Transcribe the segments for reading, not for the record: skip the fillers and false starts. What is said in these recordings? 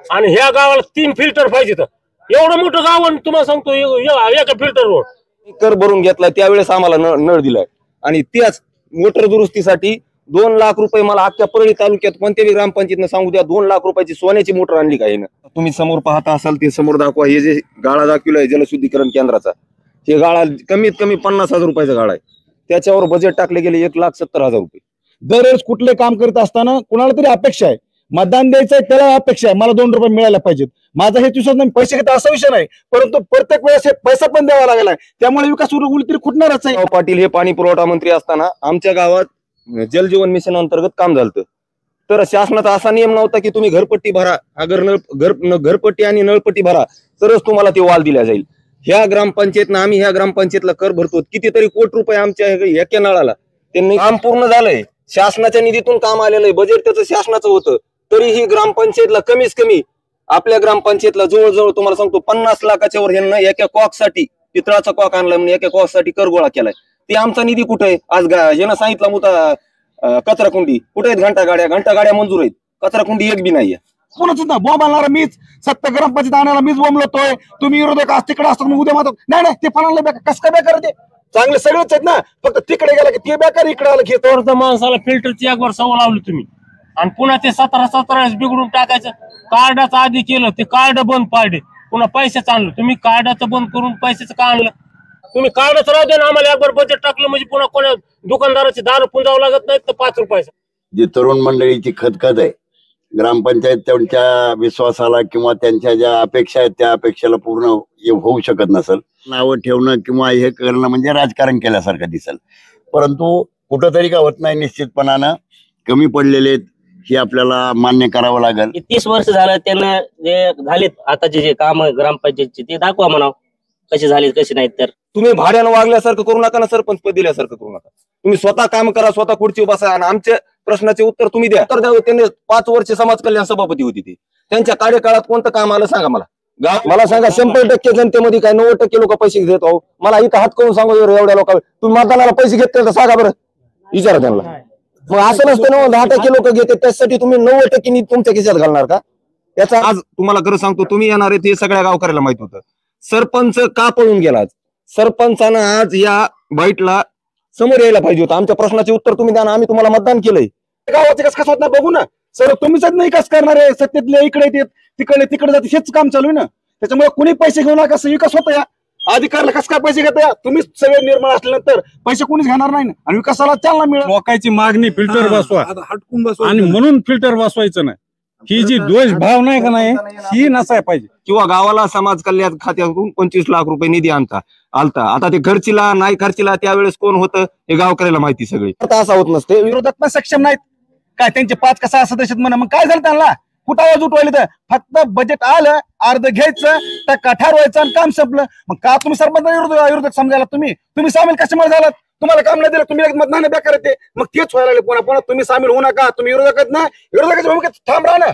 आणि ह्या गावाला 3 फिल्टर पाहिजे. एवढं मोठं गाव आणि तुम्हाला सांगतो एका फिल्टरवर कर भरून घेतला त्यावेळेस आम्हाला नळ दिलाय. आणि त्याच मोटर दुरुस्तीसाठी 2 लाख रुपये मला अख्ख्या परळी तालुक्यात कोणत्याही ग्रामपंचायतीनं सांगू द्या, 2 लाख रुपयाची सोन्याची मोटर आणली काही ना. तुम्ही समोर पाहता असाल ते समोर दाखवा. हे जे गाळा दाखवलाय जलशुद्धीकरण केंद्राचा, हे गाळा कमीत कमी 50,000 रुपयाचा गाळा आहे. त्याच्यावर बजेट टाकले गेले 1,70,000 रुपये. दररोज कुठले काम करत असताना कुणाला तरी अपेक्षा आहे, मतदान द्यायचंय त्याला अपेक्षा आहे मला 2 रुपये मिळायला पाहिजेत. माझा हे तुझं नाही पैसे घेता असा विषय नाही, परंतु प्रत्येक वेळेस पैसा पण द्यावा लागलाय, त्यामुळे विकास तरी खुटणारच आहे. पाटील हे पाणी पुरवठा मंत्री असताना आमच्या गावात जलजीवन मिशन अंतर्गत काम झालं. तर शासनाचा असा नियम नव्हता की तुम्ही घरपट्टी भरा, अगर घरपट्टी आणि नळपट्टी भरा तरच तुम्हाला ते वाल दिला जाईल. ह्या ग्रामपंचायतनं आम्ही ह्या ग्रामपंचायतला कर भरतो कितीतरी कोटी रुपये आमच्या एका नळाला. त्यांनी काम पूर्ण झालंय, शासनाच्या निधीतून काम आलेलं आहे, बजेट त्याचं शासनाचं होतं. तरीही ग्रामपंचायतला कमीत कमी आपल्या ग्रामपंचायतला जवळजवळ तुम्हाला सांगतो 50 लाखाच्या वर यांना एका कॉक साठी, पितळाचा कॉक आणला म्हणून एका कॉक साठी कर गोळा केलाय. ते आमचा निधी कुठे आहे? आज यानं सांगितलं मुता कचरा कुंडी कुठे आहेत? घंटा गाड्या मंजूर आहेत, कचरा कुंडी एक बी नाहीये. कोणाच ना बॉम्ब आणणारा मीच, 70 ग्रामपंचायत आणायला मीच बोंबलतोय. तुम्ही विरोधक आज तिकडे असतो उद्या मात्र नाही ते फळाला बेकार कसं काय बेकार ते चांगले सगळेच आहेत ना, फक्त तिकडे गेला की ते बेकार, इकडे आलं की तर माणसाला फिल्टरची एक वर सवय लावली तुम्ही आणि पुन्हा ते 17 बिघडून टाकायचं. कार्डाचं आधी केलं, ते कार्ड बंद पाडले, पुन्हा पैशाचं आणलं. तुम्ही कार्डाचं बंद करून पैशाचं का आणलं? तुम्ही कार्डच राहू दे ना, आम्हाला एकবার बजेट टाकलं म्हणजे पुन्हा कोणा दुकानदाराची दारू पुंजावं लागत नाही तर 5 रुपयाचं. जी तरुण मंडळीची खतखत आहे, ग्रामपंचायत त्यांच्या विश्वासाला किंवा त्यांच्या ज्या अपेक्षा आहेत त्या अपेक्षेला पूर्ण होऊ शकत नसेल. नावं ठेवणं किंवा हे करणं म्हणजे राजकारण केल्यासारखं दिसेल, परंतु कुठंतरी का होत नाही. निश्चितपणानं कमी पडलेले हे आपल्याला मान्य करावं लागेल. 30 वर्ष झालं त्यांना जे झालेत आताचे जे काम ग्रामपंचायतचे ते दाखवा म्हणावं कसे झाले कसे नाहीत. तर तुम्ही भाड्यानं वागल्यासारखं करू नका ना, सरपंच पद दिल्यासारखं करू नका. तुम्ही स्वतः काम करा, स्वतः खुर्ची बसा आणि आमच्या प्रश्नाचे उत्तर तुम्ही द्या. तर त्यांनी 5 वर्ष समाज कल्याण सभापती होती ती, त्यांच्या कार्यकाळात कोणतं काम आलं सांगा मला. मला सांगा 100% जनतेमध्ये काय 90% लोक पैसे घेत आहो? मला इथं हात करून सांगू एवढ्या लोक तुम्ही मतदानाला पैसे घेतले तर सांगा बरं, विचारा त्यांना. मग असं नसतं ना 10% लोक घेते त्यासाठी तुम्ही 90% तुमच्या खिशात घालणार का? याचा आज तुम्हाला खरं सांगतो, तुम्ही येणार आहे ते सगळ्या गावकऱ्याला माहित होतं. सरपंच का पळून गेला? सरपंचानं आज या बाईटला समोर यायला पाहिजे होतं. आमच्या प्रश्नाचे उत्तर तुम्ही द्या ना, आम्ही तुम्हाला मतदान केलंय. गावाचे कस होत नाही बघू ना सर, तुम्हीच नाही कस करणार आहे. सत्तेतले इकडे येतात तिकडे जाते, हेच काम चालू आहे ना. त्याच्यामुळे कुणी पैसे घेऊ नका, विकास होतो या अधिकारला कस काय पैसे घेता? तुम्हीच सगळे निर्माण असल्यानंतर पैसे कोणीच घेणार नाही आणि विकासाला चालना मिळेल. लोकांची मागणी फिल्टर बसवा हटकून बसवा आणि म्हणून फिल्टर बसवायचं नाही. ही जी द्वेष भाव नाही का नाही ही नसाय पाहिजे. किंवा गावाला समाज कल्याण खात्यातून 25 लाख रुपये निधी आलता. आता ते खर्चीला नाही खर्चीला त्यावेळेस कोण होतं हे गावकऱ्याला माहिती सगळी. असं होत नसते. विरोधक पण सक्षम नाहीत काय, त्यांचे 5 कसा सदस्य म्हणा. मग काय झालं त्यांना? कुठं आवाज उठवायला? तर फक्त बजेट आलं, अर्ध घ्यायचं, टक्का ठरवायचं आणि काम संपलं. मग का तुम्ही सरपंच विरोधक समजायला? तुम्ही सामील कशामुळे झालात? तुम्हाला काम नाही दिलं, तुम्ही मतदान बेकार येते. मग तेच व्हायला लागले पुन्हा तुम्ही सामील होऊ नका. तुम्ही विरोधक ना, विरोधकाच्या भूमिकेत थांब राहा ना.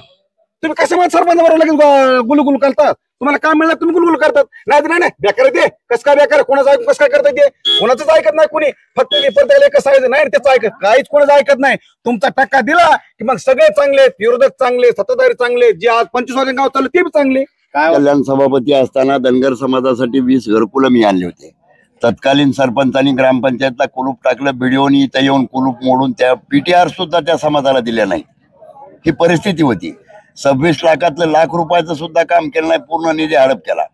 तुम्ही कशामुळे सरपंच बरोबर लगेच गुलगुल करतात? तुम्हाला काम मिळालं तुम्ही गुलगुल करतात. नाही बेकार येते, कसं काय बेकार, कोणाचं ऐकून कसं काय करता येते? कोणाचंच ऐकत नाही कोणी, फक्त प्रत्येकाला कसं आहे नाही त्याचं ऐकत, काहीच कोणाचं ऐकत नाही. तुमचा टक्का दिला की मग सगळे चांगले, विरोधक चांगले, सत्ताधारी चांगले, जे आज 25 वर्ष गाव चालले ते बी चांगले. कल्याण सभापती असताना धनगर समाजासाठी 20 घरकुलं मी आणले होते. तत्कालीन सरपंचांनी ग्रामपंचायतला कुलूप टाकलं, बीडीओनी इथं येऊन कुलूप मोडून त्या पीटीआर सुद्धा त्या समाजाला दिल्या नाही. ही परिस्थिती होती. 26 लाखातलं ₹1,00,000 सुद्धा काम केलं नाही, पूर्ण निधी हडप केला.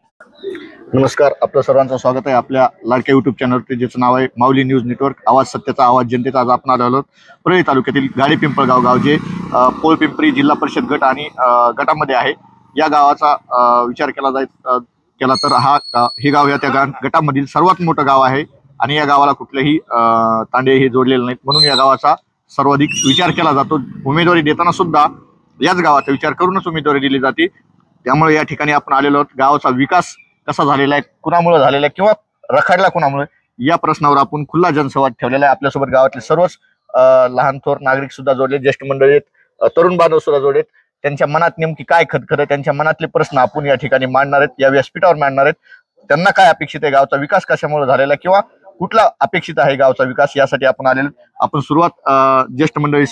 नमस्कार, आपलं सर्वांचं स्वागत आहे आपल्या लाडक्या युट्यूब चॅनलवरती, ज्याचं नाव आहे माऊली न्यूज नेटवर्क, आवाज सत्याचा, आवाज जनतेचा. आज आपण आलो परळी तालुक्यातील गाडी पिंपळगाव गाव, जे पोळपिंपरी जिल्हा परिषद गट आणि गटामध्ये आहे. या गावाचा विचार केला तर हे गाव या त्या गटामधील सर्वात मोठं गाव आहे आणि या गावाला कुठलेही तांडे हे जोडलेले नाहीत, म्हणून या गावाचा सर्वाधिक विचार केला जातो. उमेदवारी देताना सुद्धा याच गावाचा विचार करूनच उमेदवारी दिली जाते. त्यामुळे या ठिकाणी आपण आलेलो आहोत. गावाचा विकास कसा झालेला आहे, कुणामुळे झालेला आहे किंवा रखडला कुणामुळे, या प्रश्नावर आपण खुला जनसंवाद ठेवलेला आहे. आपल्यासोबत गावातले सर्वच लहान थोर नागरिक सुद्धा जोडले, ज्येष्ठ मंडळी आहेत, तरुण बांधव सुद्धा जोडलेत. त्यांच्या मनात नेमकी काय खतखत आहे, त्यांच्या मनातले प्रश्न आपण या ठिकाणी मांडणार आहेत, या व्यासपीठावर मांडणार आहेत. त्यांना काय अपेक्षित आहे, गावचा विकास कशामुळे झालेला किंवा कुठला अपेक्षित आहे गावचा विकास, यासाठी आपण आलेलो. आपण सुरुवात ज्येष्ठ मंडळी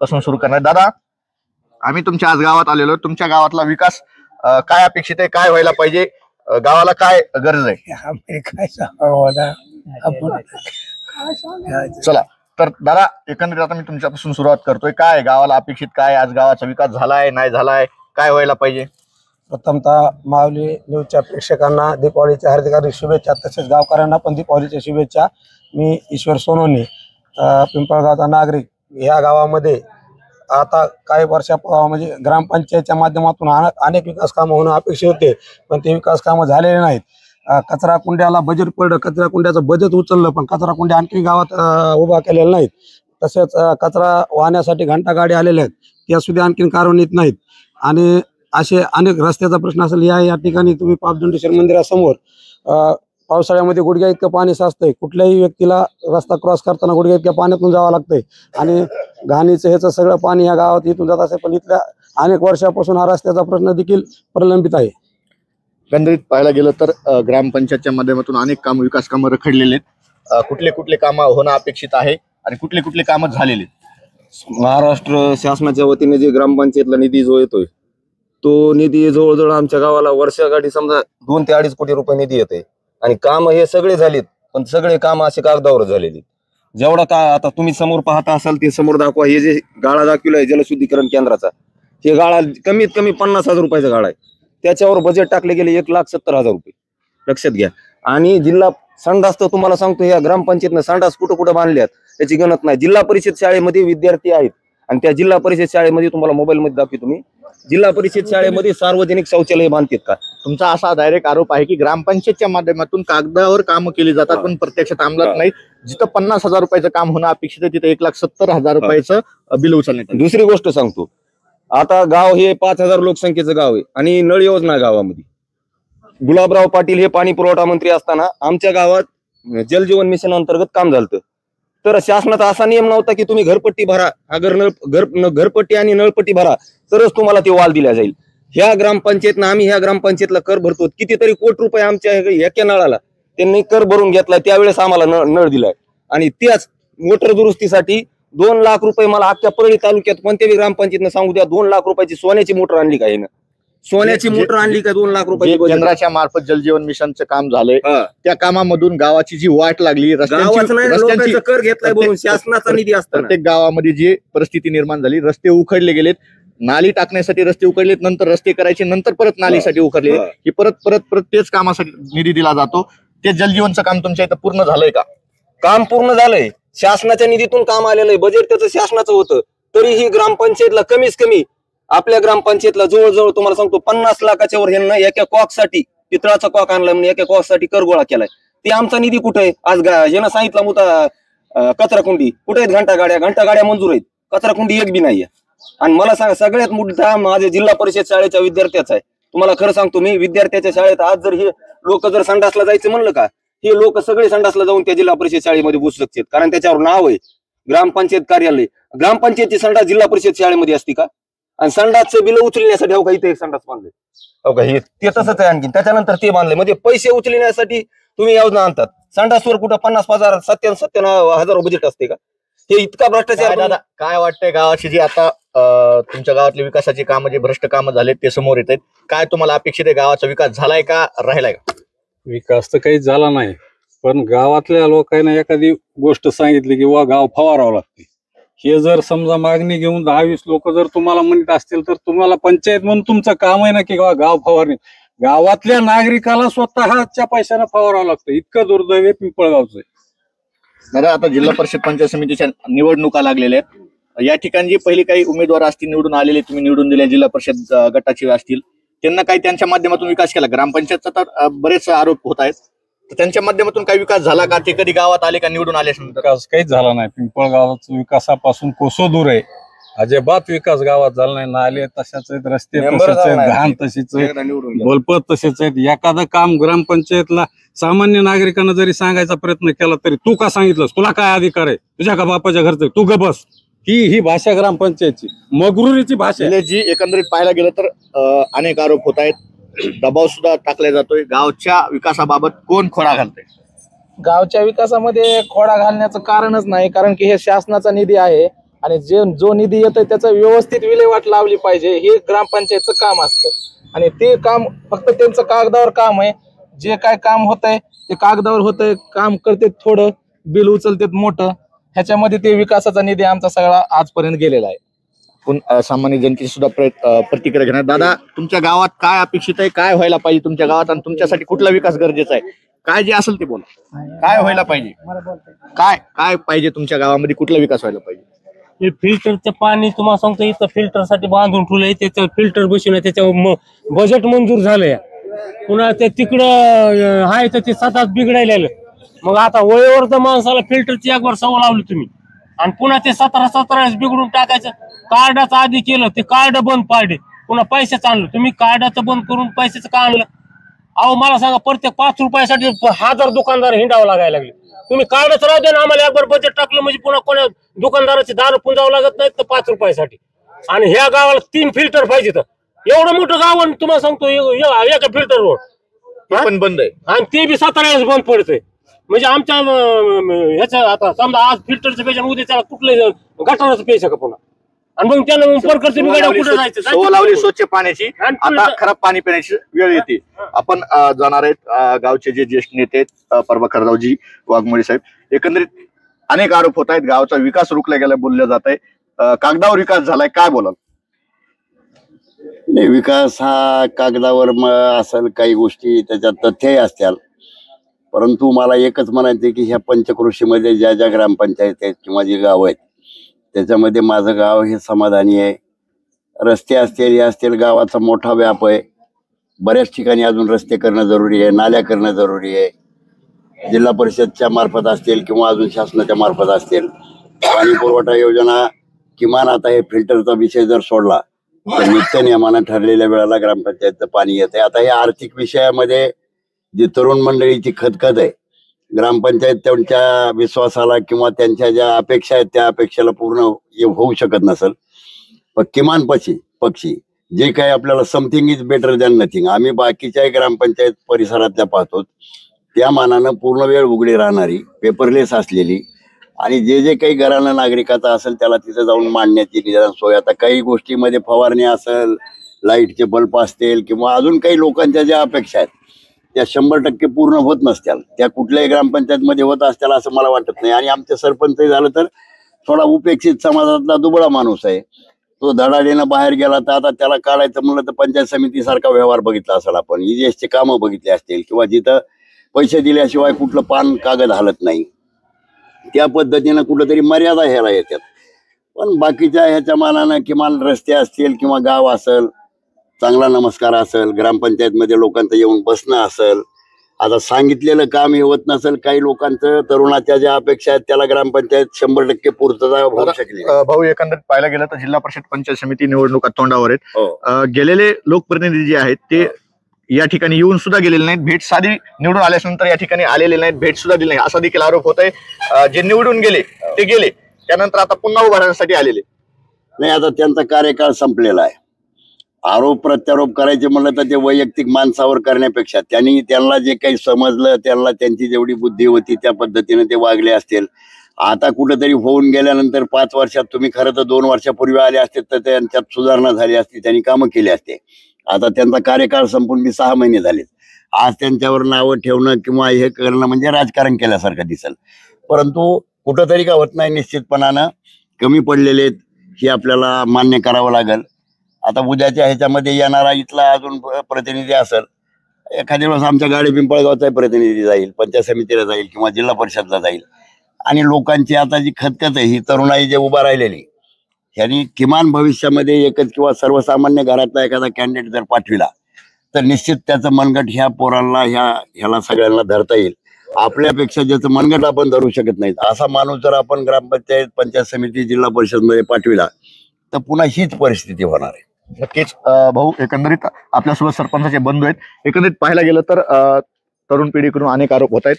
पासून सुरू करणार. दादा, आम्ही तुमच्या आज गावात आलेलो. तुमच्या गावातला विकास काय अपेक्षित आहे, काय व्हायला पाहिजे, गावाला काय गरज आहे? चला तर दादा, एकंदरीत आता मी तुमच्यापासून सुरुवात करतोय. काय गावाला अपेक्षित, काय आज गावाचा विकास झालाय नाही झालाय, काय व्हायला पाहिजे? प्रथमतः माऊली न्यूजच्या प्रेक्षकांना दीपावलीच्या हार्दिक हार्दिक शुभेच्छा, तसेच गावकऱ्यांना पण दीपावलीच्या शुभेच्छा. मी ईश्वर सोनवणे, पिंपळगावचा नागरिक. ह्या गावामध्ये आता काही वर्षा म्हणजे ग्रामपंचायतच्या माध्यमातून अनेक विकास कामं होणं अपेक्षित होते, पण ते विकास कामं झालेले नाहीत. कचरा कुंड्याला बजेट पडलं, कचरा कुंड्याचं बजेट उचललं, पण कचरा कुंड्या आणखी गावात उभा केलेल्या नाहीत. तसेच कचरा वाहण्यासाठी घंटा गाडी आलेल्या आहेत, त्या सुद्धा आणखीन कार्यान्वित नाहीत. आणि असे अनेक रस्त्याचा प्रश्न असेल. या ठिकाणी तुम्ही पापदंडेश्वर मंदिरासमोर पावसाळ्यामध्ये गुडघ्या इतकं पाणी साचतंय, कुठल्याही व्यक्तीला रस्ता क्रॉस करताना गुडघ्या इतक्या पाण्यातून जावं लागतंय. आणि घाणीचं ह्याचं सगळं पाणी या गावात इथून जात असेल, पण इथल्या अनेक वर्षापासून हा रस्त्याचा प्रश्न देखील प्रलंबित आहे. एकंदरीत पाहायला गेलं तर ग्रामपंचायतच्या माध्यमातून अनेक काम, विकास कामं रखडलेले आहेत. कुठले कुठले कामं होणं अपेक्षित आहे आणि कुठले कुठले कामं झालेले? महाराष्ट्र शासनाच्या वतीने जे ग्रामपंचायतला निधी जो येतोय, तो निधी जवळजवळ आमच्या गावाला वर्षाकाठी समजा 2 ते 2.5 कोटी रुपये निधी येते. आणि काम हे सगळे झालेत, पण सगळे काम असे कागदावर झालेले. जेवढा का आता तुम्ही समोर पाहता असाल ते समोर दाखवा. हे जे गाळा दाखवलाय जलशुद्धीकरण केंद्राचा, हे गाळा कमीत कमी 50,000 रुपयाचा गाळा आहे. त्याच्यावर बजेट टाकले गेले 1,70,000 रुपये, लक्षात घ्या. आणि जिल्हा संडास तर तुम्हाला सांगतो, या ग्रामपंचायतनं संडास कुठं कुठं बांधल्यात त्याची गणत नाही. जिल्हा परिषद शाळेमध्ये विद्यार्थी आहेत, आणि त्या जिल्हा परिषद शाळेमध्ये तुम्हाला मोबाईलमध्ये दाखवतो तुम्ही, जिल्हा परिषद शाळेमध्ये सार्वजनिक शौचालय बांधतात का? तुमचा असा डायरेक्ट आरोप आहे की ग्रामपंचायतच्या माध्यमातून कागदावर कामं केली जातात, पण प्रत्यक्षात अंमलात नाही. जिथं 50,000 रुपयाचं काम होणं अपेक्षित आहे, तिथे 1,70,000 रुपयाचं बिल उचलण्यात. दुसरी गोष्ट सांगतो, आता गाव हे 5,000 लोकसंख्येचं गाव आहे, आणि नळ योजना गावामध्ये. गुलाबराव पाटील हे पाणी पुरवठा मंत्री असताना आमच्या गावात जलजीवन मिशन अंतर्गत काम झालं. तर शासनाचा असा नियम नव्हता की तुम्ही घरपट्टी भरा, घरपट्टी आणि नळपट्टी भरा तरच तुम्हाला ते वाल दिला जाईल. ह्या ग्रामपंचायतनं, आम्ही ह्या ग्रामपंचायतला कर भरतो, कितीतरी कोटी रुपये आमच्या एका नळाला त्यांनी कर भरून घेतलाय. त्यावेळेस आम्हाला नळ दिलाय. आणि त्याच मोटर दुरुस्तीसाठी 2 लाख रुपये मला अख्ख्या परळी तालुक्यात कोणत्याही ग्रामपंचायतनं सांगू द्या, 2 लाख रुपयाची सोन्याची मोटर आणली का? ना सोन्याची मोटर आणली का? 2 लाख रुपये केंद्राच्या मार्फत जलजीवन मिशनचं काम झालंय. त्या कामामधून गावाची जी वाट लागली, रस्त्यांची कर घेतलाय भरून, शासनाचा निधी असतो. प्रत्येक गावामध्ये जी परिस्थिती निर्माण झाली, रस्ते उखडले गेलेत, नाली टाकण्यासाठी रस्ते उखडलेत, नंतर रस्ते करायचे, नंतर परत नालीसाठी उखडले, की परत परत परत तेच कामासाठी निधी दिला जातो. ते जलजीवनचं काम तुमच्या इथं पूर्ण झालंय का? काम पूर्ण झालंय, शासनाच्या निधीतून काम आलेलं आहे, बजेट त्याचं शासनाचं होतं. तरीही ग्रामपंचायतला कमीत कमी, आपल्या ग्रामपंचायतला जवळजवळ तुम्हाला सांगतो 50 लाखाच्या वर ह्यांना एका कॉकसाठी, पितळाचा कॉक आणला म्हणून एका कॉकसाठी कर गोळा केलाय. ते आमचा निधी कुठे आहे? आज ह्यानं सांगितलं मुता कचरा कुंडी कुठे आहेत? घंटा गाड्या मंजूर आहेत, कचरा कुंडी एक बी नाहीये. आणि मला सांगा, सगळ्यात मोठा माझ्या जिल्हा परिषद शाळेच्या विद्यार्थ्याचा आहे. तुम्हाला खरं सांगतो, मी विद्यार्थ्याच्या शाळेत आज जर हे लोक जर संडासला जायचं म्हणलं का, हे लोक सगळे संडासला जाऊन त्या जिल्हा परिषद शाळेमध्ये बसू शकतात, कारण त्याच्यावर नाव आहे ग्रामपंचायत कार्यालय. ग्रामपंचायतची संडास जिल्हा परिषद शाळेमध्ये असते का? आणि संडासचं बिल उचलण्यासाठी हो का इथे एक संडास बांधले, हो का, हे ते तसंच आहे. आणखी त्याच्यानंतर ते बांधले, म्हणजे पैसे उचलण्यासाठी तुम्ही योजना आणतात. संडासवर कुठं 50,000 97,000 बजेट असते का? हे इतका भ्रष्टाचार. दादा, काय वाटतंय गावाची जी आता तुमच्या गावातली विकासाची कामं, जे भ्रष्ट कामं झालेत ते समोर येत आहेत, काय तुम्हाला अपेक्षित आहे? गावाचा विकास झालाय का, राहिलाय का? विकास तर काही झाला नाही, पण गावातल्या लोकांना एखादी गोष्ट सांगितली की वा गाव फवारावं लागते, हे जर समजा मागणी घेऊन 10-20 लोक जर तुम्हाला म्हणत असतील, तर तुम्हाला पंचायत म्हणून तुमचं काम आहे ना की गाव फवारणी. गावातल्या नागरिकाला स्वतःच्या पैशाने फवारावं लागतं, इतकं दुर्दैव आहे पिंपळगावचं. दादा, आता जिल्हा परिषद पंचायत समितीच्या निवडणुका लागलेल्या आहेत. या ठिकाणी जे पहिली काही उमेदवार असतील निवडून आलेले, तुम्ही निवडून दिल्या जिल्हा परिषद गटाचे असतील, त्यांना काही त्यांच्या माध्यमातून विकास केला. ग्रामपंचायतचा तर बरेच आरोप होत आहेत, तर त्यांच्या माध्यमातून काही विकास झाला का? ते कधी गावात आले का निवडून आले? विकास काहीच झाला नाही. पिंपळगावाचा विकासापासून कोसो दूर आहे, अजिबात विकास गावात झाला नाही. नाले तशाच आहेत, रस्ते तसेच आहेत, घाण तशीच आहे, बोलपत तसेच आहेत. एखादं काम ग्रामपंचायतला सामान्य नागरिकांना जरी सांगायचा प्रयत्न केला तरी तू का सांगितलंस, तुला काय अधिकार आहे, तुझ्या का बापाच्या घरचं, तू ग बस, ही भाषा ग्रामपंचायतची मगरुरीची भाषा आहे. जी एकंदरीत पाहायला गेलं तर अनेक आरोप होत आहेत, दबाव सुद्धा टाकला जातोय. गावच्या विकासाबाबत कोण खोडा घालतंय? गावच्या विकासामध्ये खोडा घालण्याचं कारणच नाही, कारण की हे शासनाचा निधी आहे. आणि जो निधी येतोय त्याचं व्यवस्थित विल्हेवाट लावली पाहिजे, हे ग्रामपंचायतचं काम असतं. आणि ते काम फक्त त्यांचं कागदावर काम आहे. जे काय काम होतंय ते कागदावर होतंय, काम करते थोडं, बिल उचलतेत मोठं, ह्याच्यामध्ये ते विकासाचा निधी आमचा सगळा आजपर्यंत गेलेला आहे. आपण सामान्य जनतेची सुद्धा प्रतिक्रिया घेणार. दादा, तुमच्या गावात काय अपेक्षित आहे, काय व्हायला पाहिजे तुमच्या गावात, आणि तुमच्यासाठी कुठला विकास गरजेचा आहे? काय जे असेल ते बोला. काय व्हायला पाहिजे, काय काय पाहिजे तुमच्या गावामध्ये, कुठला विकास व्हायला पाहिजे? हे फिल्टरचं पाणी तुम्हाला सांगतो, इथं फिल्टर साठी बांधून ठेवलंय, त्याचं फिल्टर बसवलं, त्याच्यावर बजेट मंजूर झालंय. पुन्हा ते तिकडं आहे तर ते सतत बिघडायला. मग आता वळेवर तर माणसाला फिल्टरची एक वर सवय लावली तुम्ही, आणि पुन्हा ते 17 बिघडून टाकायचं. कार्डाचं आधी केलं, ते कार्ड बंद पाडले, पुन्हा पैशाचं आणलं. तुम्ही कार्डाचं बंद करून पैशाचं का आणलं? अहो मला सांगा, प्रत्येक 5 रुपयासाठी 1000 दुकानदार हिंडावं लागायला लागले. तुम्ही कार्डच राहू दे ना, आम्हाला एकবার बजेट टाकलं म्हणजे पुन्हा कोणा दुकानदाराची दारू पुंजावं लागत नाहीत तर 5 रुपयासाठी. आणि ह्या गावाला 3 फिल्टर पाहिजे. तर एवढं मोठं गाव, आणि तुम्हाला सांगतो एका फिल्टरवर पण बंद आहे, आणि ते बी 17 बंद पडतंय. म्हणजे आमच्या ह्याचं आता समजा आज फिल्टरचं पेशंट, उद्या त्याला कुठलं गटाराचं पेश का पुन्हा, आणि मग त्याला कुठं जायचं? लावली स्वच्छ पाण्याची, आता खराब पाणी पिण्याची वेळ येते. आपण जाणार आहेत गावचे जे ज्येष्ठ नेते आहेत, प्रभाकर रावजी वाघमोडे साहेब. एकंदरीत अनेक आरोप होत आहेत, गावाचा विकास रोखला गेला बोललं जात आहे. कागदावर विकास झालाय, काय बोलाल? नाही, विकास हा कागदावर असेल, काही गोष्टी त्याच्यात तथ्यही असतील, परंतु मला एकच म्हणायचं की ह्या पंचक्रोशीमध्ये ज्या ज्या ग्रामपंचायत आहेत किंवा जे गाव आहेत त्याच्यामध्ये माझं गाव हे समाधानी आहे. रस्ते असतील, हे असतील, गावाचा मोठा व्याप आहे. बऱ्याच ठिकाणी अजून रस्ते करणं जरुरी आहे, नाल्या करणं जरुरी आहे. जिल्हा परिषदच्या मार्फत असतील किंवा अजून शासनाच्या मार्फत असतील. पाणी पुरवठा योजना, किमान आता हे फिल्टरचा विषय जर सोडला तर नित्य नियमानं ठरलेल्या वेळेला ग्रामपंचायतचं पाणी येत आहे. आता हे आर्थिक विषयामध्ये जी तरुण मंडळीची खतखत आहे, ग्रामपंचायत त्यांच्या विश्वासाला किंवा त्यांच्या ज्या अपेक्षा आहेत त्या अपेक्षेला पूर्ण होऊ शकत नसेल, पण किमान पक्षी जे काही आपल्याला something is better than nothing, आम्ही बाकीच्याही ग्रामपंचायत परिसरातल्या पाहतो त्या मानानं पूर्ण वेळ उघडी राहणारी, पेपरलेस असलेली, आणि जे जे काही घराला नागरिकाचा असेल त्याला तिथे जाऊन मांडण्याची निदान सोय. आता काही गोष्टीमध्ये फवारणी असेल, लाईटचे बल्ब असतील किंवा अजून काही लोकांच्या ज्या अपेक्षा आहेत त्या 100% पूर्ण होत नसत्याल, त्या कुठल्याही ग्रामपंचायतमध्ये होत असत्याल असं मला वाटत नाही. आणि आमचे सरपंचही झालं तर थोडा उपेक्षित समाजातला दुबळा माणूस आहे, तो धडाडीनं बाहेर गेला तर आता त्याला काढायचं म्हणलं तर पंचायत समितीसारखा व्यवहार बघितला असेल आपण, EJSचे कामं बघितले असतील, किंवा जिथं पैसे दिल्याशिवाय कुठलं पान कागद हलत नाही, त्या पद्धतीनं कुठंतरी मर्यादा ह्याला येतात. पण बाकीच्या ह्याच्या मानानं किमान रस्ते असतील किंवा गाव असेल, चांगला नमस्कार असेल, ग्रामपंचायतमध्ये लोकांचं येऊन बसणं असेल, आता सांगितलेलं काम हे होत नसेल, काही लोकांचं तरुणाच्या ज्या अपेक्षा आहेत त्याला ग्रामपंचायत 100% पूर्तता होऊ शकली. भाऊ, एकंदरीत पाहायला गेलं तर जिल्हा परिषद पंचायत समिती निवडणुका तोंडावर आहेत. गेलेले लोकप्रतिनिधी जे आहेत ते या ठिकाणी येऊन सुद्धा गेलेले नाहीत, भेट साधी निवडून आल्यानंतर या ठिकाणी आलेले नाहीत, भेट सुद्धा दिली नाही, असा देखील आरोप होत आहे. जे निवडून गेले ते गेले, त्यानंतर आता पुन्हा उभा राहण्यासाठी आलेले नाही. आता त्यांचा कार्यकाळ संपलेला आहे. आरोप प्रत्यारोप करायचे म्हणलं तर ते वैयक्तिक माणसावर करण्यापेक्षा त्यांना जे काही समजलं, त्यांना त्यांची जेवढी बुद्धी होती त्या पद्धतीने ते वागले असतील. आता कुठेतरी होऊन गेल्यानंतर 5 वर्षात तुम्ही खरं तर 2 वर्षापूर्वी आले असते तर त्यांच्यात सुधारणा झाली असती, त्यांनी कामं केली असते. आता त्यांचा कार्यकाळ संपून 6 महिने झाले. आज त्यांच्यावर नावं ठेवणं किंवा हे करणं म्हणजे राजकारण केल्यासारखं दिसेल, परंतु कुठंतरी का होत नाही, निश्चितपणानं कमी पडलेले हे आपल्याला मान्य करावं लागेल. आता उद्याच्या ह्याच्यामध्ये येणारा इथला अजून प्रतिनिधी असेल, एखाद्या वेळेस आमच्या गाडी पिंपळगावचाही प्रतिनिधी जाईल, पंचायत समितीला जाईल किंवा जिल्हा परिषदला जाईल, आणि लोकांची आता जी खतखत आहे ही तरुणाई जे उभा राहिलेली, ह्यांनी किमान भविष्यामध्ये एकच किंवा सर्वसामान्य घरातला एखादा कॅन्डिडेट जर पाठविला तर निश्चित त्याचं मनगट ह्या पोरांना ह्याला सगळ्यांना धरता येईल. आपल्यापेक्षा ज्याचं मनगट आपण धरू शकत नाहीत असा माणूस जर आपण ग्रामपंचायत, पंचायत समिती, जिल्हा परिषद मध्ये पाठविला तर पुन्हा हीच परिस्थिती होणार आहे. नक्कीच. भाऊ, एकंदरीत आपल्यासोबत सरपंचाचे बंधू आहेत. एकंदरीत पाहायला गेलं तर तरुण पिढीकडून अनेक आरोप होत आहेत.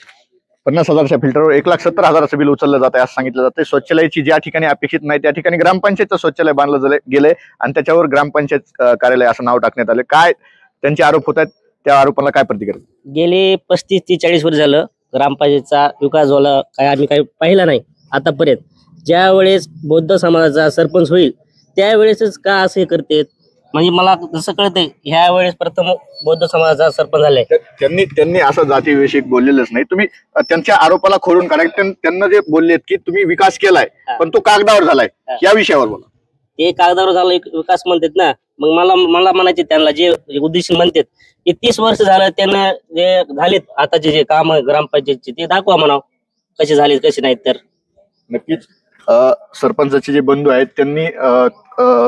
50,000च्या फिल्टरवर 1,70,000चं बिल उचललं जात आहे असं सांगितलं जाते. शौचालयाची ज्या ठिकाणी अपेक्षित नाही त्या ठिकाणी ग्रामपंचायतचं शौचालय बांधलं गेलंय आणि त्याच्यावर ग्रामपंचायत कार्यालय असं नाव टाकण्यात आलं. काय त्यांचे आरोप होत आहेत, त्या आरोपांना काय प्रतिक्रिया? गेले 35 ते 40 वर्ष झालं ग्रामपंचायतचा विकास झाला काय आम्ही काही पाहिला नाही आतापर्यंत. ज्या वेळेस बौद्ध समाजाचा सरपंच होईल त्यावेळेसच का असे करतेत? म्हणजे मला जसं कळतंय ह्या वेळेस प्रथम बौद्ध समाजाचा सरपंच झालाय. त्यांनी असं जातीविषयी बोललेलंच नाही. तुम्ही त्यांच्या आरोपाला खोडून काढा. त्यांना जे बोललेत की तुम्ही विकास केलाय पण तो कागदावर झालाय, या विषयावर बोला. ते कागदावर झाला विकास म्हणतात ना, मग मला म्हणायचे त्यांना जे उद्देश म्हणतात की 30 वर्ष झालं त्यांना जे झालेत आताचे जे काम ग्रामपंचायतचे ते दाखवा म्हणाव कसे झालेत कसे नाहीत. तर नक्कीच सरपंचाचे जे बंधू आहेत त्यांनी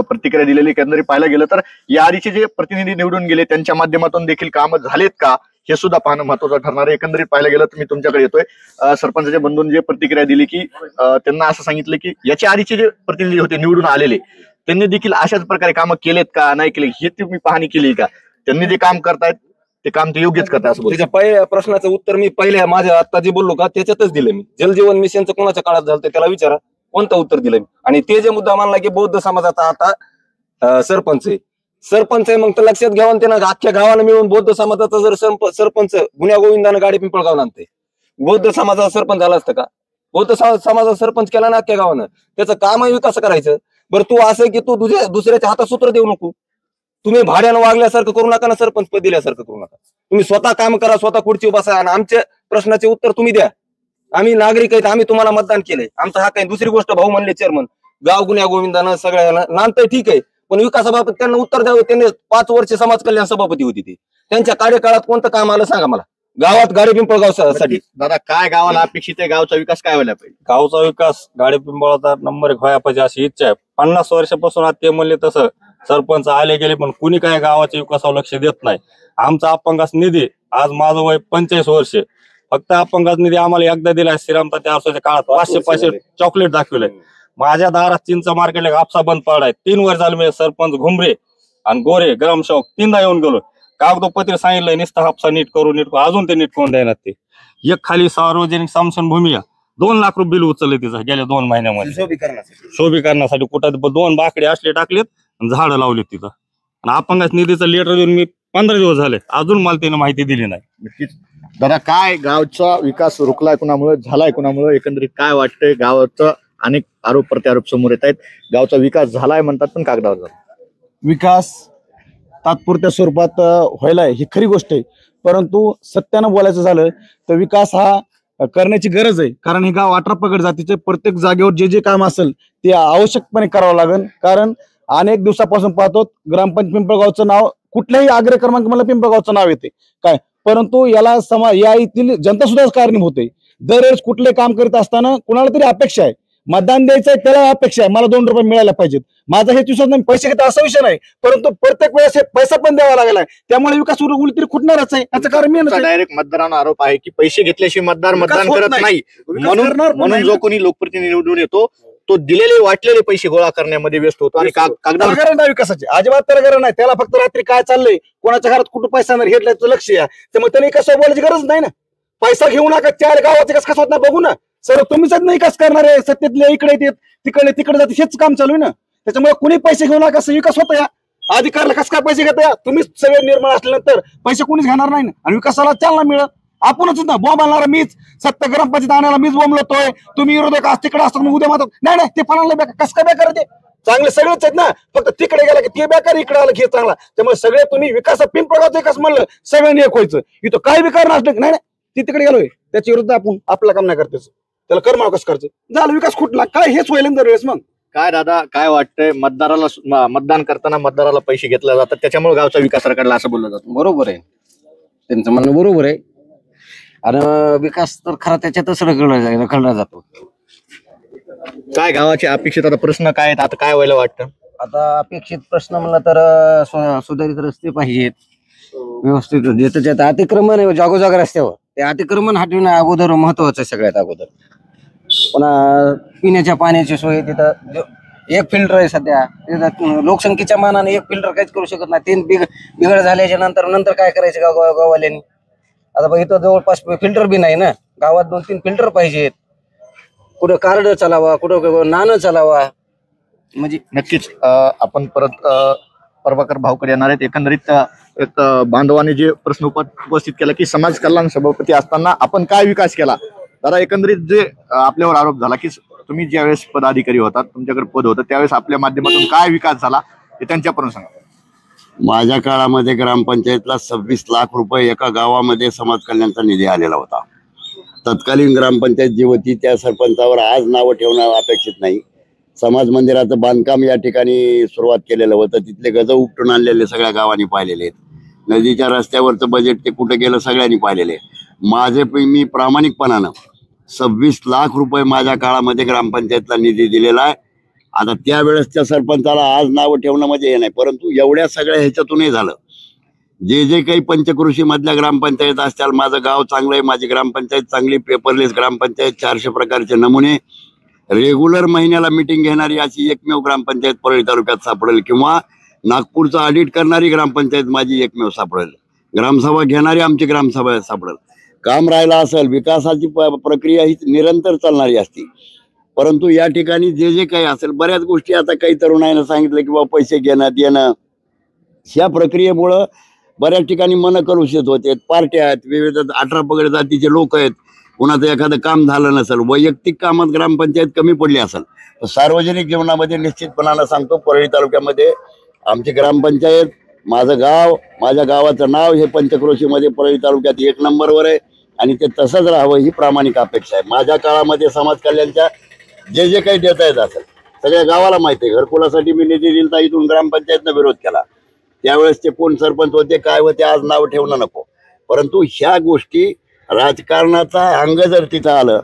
प्रतिक्रिया दिलेली. एकंदरीत पाहायला गेलं तर या आधीचे जे प्रतिनिधी निवडून गेले त्यांच्या माध्यमातून देखील कामं झालेत का हे सुद्धा पाहणं महत्वाचं ठरणार आहे. एकंदरीत पाहायला गेलं तर मी तुमच्याकडे येतोय. सरपंचाच्या बंधूंनी जे प्रतिक्रिया दिली की त्यांना असं सांगितलं की याच्या आधीचे जे प्रतिनिधी होते निवडून आलेले त्यांनी देखील अशाच प्रकारे कामं केलेत का नाही केले हे तुम्ही पाहणी केली का? त्यांनी जे काम करतायत ते काम ते योग्यच करताय असं बोलतो. त्याच्या पहिल्या प्रश्नाचं उत्तर मी पहिल्या माझ्या आता जे बोललो का त्याच्यातच दिलं मी. जलजीवन मिशनचं कोणाच्या काळात झालं त्याला विचारा, कोणतं उत्तर दिलं मी. आणि ते जे मुद्दा मानला की बौद्ध समाजाचा आता सरपंच आहे मग तर लक्षात घ्यावं त्यानं अख्ख्या गावाला मिळून बौद्ध समाजाचा जर सरपंच गुन्ह्या गोविंदानं गाडी पिंपळगाव आणते बौद्ध समाजाचा सरपंच झाला असतं का? बौद्ध समाजाचा सरपंच केला ना अख्ख्या गावानं, त्याचं कामही विकास करायचं. बरं तू असं की तू दुसऱ्याच्या हातात सूत्र देऊ नको. तुम्ही भाड्यानं वागल्यासारखं करू नका ना, सरपंच पद दिल्यासारखं करू नका. तुम्ही स्वतः काम करा, स्वतः खुर्ची बसा आणि आमच्या प्रश्नाचे उत्तर तुम्ही द्या. आम्ही नागरिक आहेत, आम्ही तुम्हाला मतदान केलंय, आमचा हा काही. दुसरी गोष्ट भाऊ म्हणले चेअरमन गाव गुन्ह्या गोविंदानं सगळ्यांना नांदतंय ठीक आहे, पण विकासाबाबत त्यांना उत्तर द्यावं. त्यांनी 5 वर्ष समाज कल्याण सभापती होती ती. त्यांच्या कार्यकाळात कोणतं काम आलं सांगा मला गावात गाडी पिंपळगावसाठी? दादा काय गावाला अपेक्षित आहे? गावचा विकास काय व्हायला पाहिजे? गावचा विकास गाडी पिंपळाचा नंबर 1 व्हायला पाहिजे अशी इच्छा आहे. 50 वर्षापासून ते म्हणले तसं सरपंच आले गेले पण कुणी काय गावाच्या विकासावर लक्ष देत नाही. आमचा अपंगास निधी आज माझं वय 45 वर्ष, फक्त अपंगास निधी आम्हाला एकदा दिलाय श्रीरामता 4 वर्षाच्या काळात 500 चॉकलेट दाखवलंय. माझ्या दारात चिंचा मार्केटला हापसा बंद पडलाय. 3 वर्ष झाले मी सरपंच घुमरे आणि गोरे ग्रामसेवक 3दा येऊन गेलो. कागदोपत्री सांगितलंय नुसतं हापसा नीट करू अजून ते नीट करून द्यायला. ते एक खाली सार्वजनिक स्मशानभूमी 2 लाख रुपये बिल उचलले तिचं गेल्या 2 महिन्यामध्ये शोभीकरणासाठी. कुठं 2 बाकडे असले टाकलेत झाडं लावलेत तिथं. आणि अपंगास निधीचं लेटर देऊन मी 15 दिवस झाले अजून मला त्याने माहिती दिली नाही. नक्कीच दादा काय गावचा विकास रोखलाय कुणामुळे, झालाय कुणामुळे? एकंदरीत काय वाटतंय? गावाचं अनेक आरोप प्रत्यारोप समोर येत आहेत. गावचा विकास झालाय म्हणतात पण कागदावर झाला. विकास तात्पुरत्या स्वरूपात व्हायलाय ही खरी गोष्ट आहे, परंतु सत्यानं बोलायचं झालं तर विकास हा करण्याची गरज आहे. कारण हे गाव 18 पगड जातीचे प्रत्येक जागेवर जे जे काम असेल ते आवश्यकपणे करावं लागेल. कारण अनेक दिवसापासून पाहतो ग्रामपंचायत पिंपळगावचं नाव कुठल्याही आग्रह क्रमांक मला पिंपळगावचं नाव येते काय, परंतु याला या इथली जनता सुद्धा कारणीभूत आहे. दरवेळेस कुठले काम करीत असताना कुणाला तरी अपेक्षा आहे, मतदान द्यायचंय त्याला अपेक्षा आहे मला 2 रुपये मिळायला पाहिजेत. माझा हे दिवसात नाही पैसे घेता असा विषय नाही, परंतु प्रत्येक वेळेस पैसा पण द्यावा लागलाय. त्यामुळे विकास उरली तरी खुटणारच आहे. याचं कारण मी डायरेक्ट मतदारांना आरोप आहे की पैसे घेतल्याशिवाय मतदार मतदान करत नाही. म्हणून जो कोणी लोकप्रतिनिधी निवडून येतो तो दिलेले वाटलेले पैसे गोळा करण्यामध्ये व्यस्त होतो आणि कागदावर विकासाचे अजिबात तर नाही. त्याला फक्त रात्री काय चाललंय कोणाच्या घरात कुठं पैसा नाही हेटल्याचं लक्ष आहे. त्यामुळे त्यांनी कसं बोलायची गरज नाही ना. पैसा घेऊ नका, 4 गावाचे कस कसं होत ना बघू ना सर. तुम्हीच नाही कस करणार आहे सत्तेतले इकडे येतात तिकडे जाते हेच काम चालू आहे ना. त्याच्यामुळे कुणी पैसे घेऊ नका, विकास होता या अधिकारला कस काय पैसे घेता. तुम्हीच सगळे निर्माण असल्यानंतर पैसे कोणीच घेणार नाही ना. आणि विकासाला चालना मिळत आपणच ना. बॉम्ब आणणारा मीच, सत्ता ग्रामपंचायत आणायला मीच बोंबलतोय. तुम्ही विरोधक आज तिकडे असतात मग उद्या मात्र नाही ते फणाला बेकार कस काय बेकार ते चांगले सगळेच आहेत ना. फक्त तिकडे गेला की ते बेकार इकडे आलं घे चांगला. त्यामुळे सगळे तुम्ही विकास पिंपळगावचं विकास म्हणलं सगळ्यांनी एक व्हायचं. इथं काय विकार नसलं नाही ती तिकडे गेलोय त्याच्या विरुद्ध आपण आपलं काम नाही करतेच त्याला कर्म कसं करायचं झालं. विकास कुठला काय हेच होईल दरवेळेस. मग काय दादा काय वाटतंय? मतदान करताना मतदाराला पैसे घेतले जातात त्याच्यामुळे गावचा विकास रखडला असं बोललं जातं. बरोबर आहे, त्यांचं म्हणणं बरोबर आहे. आणि विकास तर खरा त्याच्यातच रखडला जातो. काय गावाचे अपेक्षित आता प्रश्न काय आहेत? आता काय व्हायला वाटतं? आता अपेक्षित प्रश्न म्हणलं तर सुधारित रस्ते पाहिजेत व्यवस्थित. ज्याचं अतिक्रमण आहे जागोजाग रस्त्यावर ते अतिक्रमण हटविणं अगोदर महत्वाचं आहे सगळ्यात अगोदर. पुन्हा पिण्याच्या पाण्याची सोय तिथं 1 फिल्टर आहे सध्या. लोकसंख्येच्या मानाने 1 फिल्टर काहीच करू शकत नाही. 3 बिघड झाल्याच्या नंतर काय करायचं गाववाल्यांनी? आता बघ इथं जवळपास फिल्टर बी नाही ना. गावात 2-3 फिल्टर पाहिजेत. कुठं कार्ड चालावा, कुठं नाणं चालावा. म्हणजे नक्कीच आपण परत प्रभाकर भाऊकडे येणार आहेत. एकंदरीत एक बांधवाने जे प्रश्न उपस्थित केला की समाज कल्याण सभापती असताना आपण काय विकास केला. दादा एकंदरीत जे आपल्यावर आरोप झाला की तुम्ही ज्यावेळेस पदाधिकारी होतात, तुमच्याकडे पद होतं, त्यावेळेस आपल्या माध्यमातून काय विकास झाला ते त्यांच्यापर्यंत सांगा. माझ्या काळामध्ये ग्रामपंचायतला 26 लाख रुपये एका गावामध्ये समाज कल्याणचा निधी आलेला होता. तत्कालीन ग्रामपंचायत जी होती त्या सरपंचावर आज नावं ठेवणं अपेक्षित नाही. समाज मंदिराचं बांधकाम या ठिकाणी सुरुवात केलेलं होतं. तिथले गज उपटून आणलेले सगळ्या गावांनी पाहिलेले आहेत. नदीच्या रस्त्यावरचं बजेट ते कुठे गेलं सगळ्यांनी पाहिलेले. मी प्रामाणिकपणानं 26 लाख रुपये माझ्या काळामध्ये ग्रामपंचायतला निधी दिलेला आहे. आता त्यावेळेसच्या सरपंचाला आज नावं ठेवणं म्हणजे हे नाही, परंतु एवढ्या सगळ्या ह्याच्यातूनही झालं. जे काही पंचकृषी मधल्या ग्रामपंचायत असतील, माझं गाव चांगलं आहे, माझी ग्रामपंचायत चांगली, पेपरलेस ग्रामपंचायत, 400 प्रकारचे नमुने, रेग्युलर महिन्याला मिटिंग घेणारी अशी एकमेव ग्रामपंचायत परळी तालुक्यात सापडेल, किंवा नागपूरचं ऑडिट करणारी ग्रामपंचायत माझी एकमेव सापडेल. ग्रामसभा घेणारी आमची ग्रामसभा सापडेल. काम राहिला असेल, विकासाची प्रक्रिया ही निरंतर चालणारी असती. परंतु या ठिकाणी जे काही असेल, बऱ्याच गोष्टी आता काही तरुणाईनं सांगितलं की बाबा पैसे घेणं देणं, ह्या प्रक्रियेमुळं बऱ्याच ठिकाणी मन कलुषित होते. पार्ट्या आहेत, विविध 18 पगड जातीचे लोक आहेत. कुणाचं एखादं काम झालं नसेल, वैयक्तिक कामात ग्रामपंचायत कमी पडली असेल, तर सार्वजनिक जीवनामध्ये निश्चितपणानं सांगतो, परळी तालुक्यामध्ये आमची ग्रामपंचायत, माझं गाव, माझ्या गावाचं नाव हे पंचक्रोशीमध्ये परळी तालुक्यात 1 नंबरवर आहे. आणि ते तसंच राहावं ही प्रामाणिक अपेक्षा आहे. माझ्या काळामध्ये समाज कल्याणच्या जे काही देता येत असेल सगळ्या गावाला माहिती आहे. घरकुलासाठी मी निधी दिलता, इथून ग्रामपंचायतनं विरोध केला. त्यावेळेस ते कोण सरपंच होते, काय होते, आज नाव ठेवणं नको. परंतु ह्या गोष्टी राजकारणाचा अंग जर तिथं आलं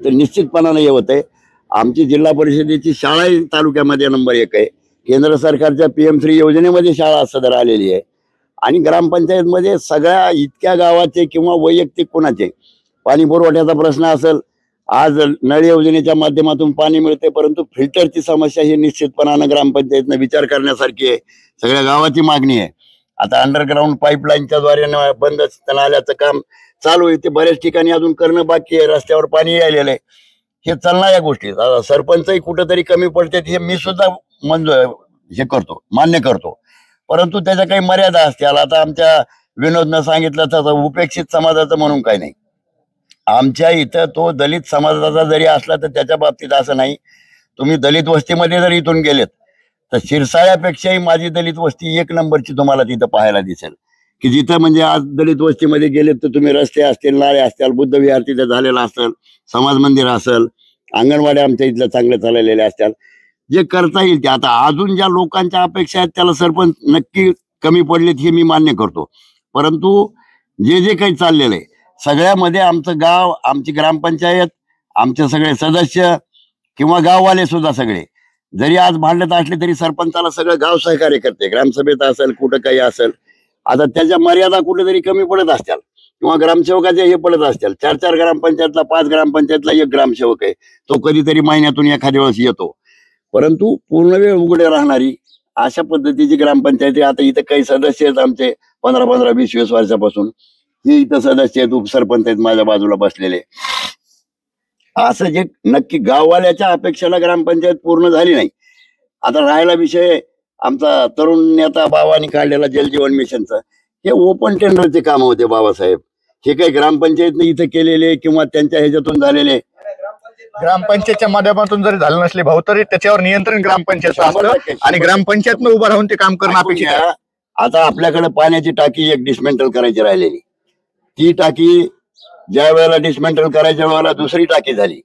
तर निश्चितपणानं हे होतंय. आमची जिल्हा परिषदेची शाळा तालुक्यामध्ये नंबर 1 आहे. केंद्र सरकारच्या PM3 योजनेमध्ये शाळा सदर आलेली आहे. आणि ग्रामपंचायतमध्ये सगळ्या इतक्या गावाचे किंवा वैयक्तिक कोणाचे पाणी पुरवठ्याचा प्रश्न असेल, आज नळ योजनेच्या माध्यमातून पाणी मिळते, परंतु फिल्टरची समस्या ही निश्चितपणानं ग्रामपंचायतनं विचार करण्यासारखी आहे. सगळ्या गावाची मागणी आहे. आता अंडरग्राऊंड पाईपलाईनच्या द्वारे बंद नाल्याचं काम चालू आहे, ते बऱ्याच ठिकाणी अजून करणं बाकी आहे. रस्त्यावर पाणी यायलेलं आहे. हे चालणाऱ्या गोष्टी. सरपंचही कुठंतरी कमी पडते, हे मी सुद्धा मान्य करतो. परंतु त्याच्या काही मर्यादा असतील. आता आमच्या विनोदनं सांगितलं तसं उपेक्षित समाजाचं म्हणून काही नाही. आमच्या इथं तो दलित समाजाचा जरी असला तर त्याच्या बाबतीत असं नाही. तुम्ही दलित वस्तीमध्ये जर इथून गेलेत तर शिरसाळ्यापेक्षाही माझी दलित वस्ती 1 नंबरची तुम्हाला तिथं पाहायला दिसेल. की जिथं म्हणजे आज दलित वस्तीमध्ये गेलेत तर तुम्ही रस्ते असतील, नाळे असतील, बुद्ध विहार तिथं झालेलं असेल, समाज मंदिर असेल, अंगणवाड्या आमच्या इथल्या चांगल्या चाललेल्या असतील, जे करता येईल ते. आता अजून ज्या लोकांच्या अपेक्षा आहेत त्याला सरपंच नक्की कमी पडलेत हे मी मान्य करतो. परंतु जे काही चाललेलं आहे सगळ्यामध्ये आमचं गाव, आमची ग्रामपंचायत, आमचे सगळे सदस्य किंवा गाववाले सुद्धा सगळे जरी आज भांडत असले तरी सरपंचाला सगळं गाव सहकार्य करते. ग्रामसभेत असेल, कुठं काही असेल. आता त्याच्या मर्यादा कुठेतरी कमी पडत असतील किंवा ग्रामसेवकाचे हे पडत असतील. 4 ग्रामपंचायतला, 5 ग्रामपंचायतला 1 ग्रामसेवक आहे, तो कधीतरी महिन्यातून एखाद्या वेळेस येतो. परंतु पूर्ण वेळ उघडे राहणारी अशा पद्धतीची ग्रामपंचायती. आता इथं काही सदस्य आहेत आमचे 15-15, 20-20 वर्षापासून हे इथं सदस्य आहेत, उपसरपंच आहेत माझ्या बाजूला बसलेले. असं जे नक्की गाववाल्याच्या अपेक्षेला ग्रामपंचायत पूर्ण झाली नाही. आता राहायला विषय आमचा तरुण नेता बाबांनी काढलेला जलजीवन मिशनचं, हे ओपन टेंडरचे काम होते बाबासाहेब. हे काही ग्रामपंचायतने इथं केलेले किंवा त्यांच्या ह्याच्यातून झालेले. ग्रामपंचायतच्या माध्यमातून जरी झालं नसले भाऊ तरी त्याच्यावर नियंत्रण ग्रामपंचायत असतं आणि ग्रामपंचायतनं उभं राहून ते काम करणं अपेक्षित आहे. आता आपल्याकडे पाण्याची टाकी 1 डिसमेंटल करायची राहिलेली. ती टाकी ज्या वेळेला डिसमेंटल करायच्या वेळेला दुसरी टाकी झाली.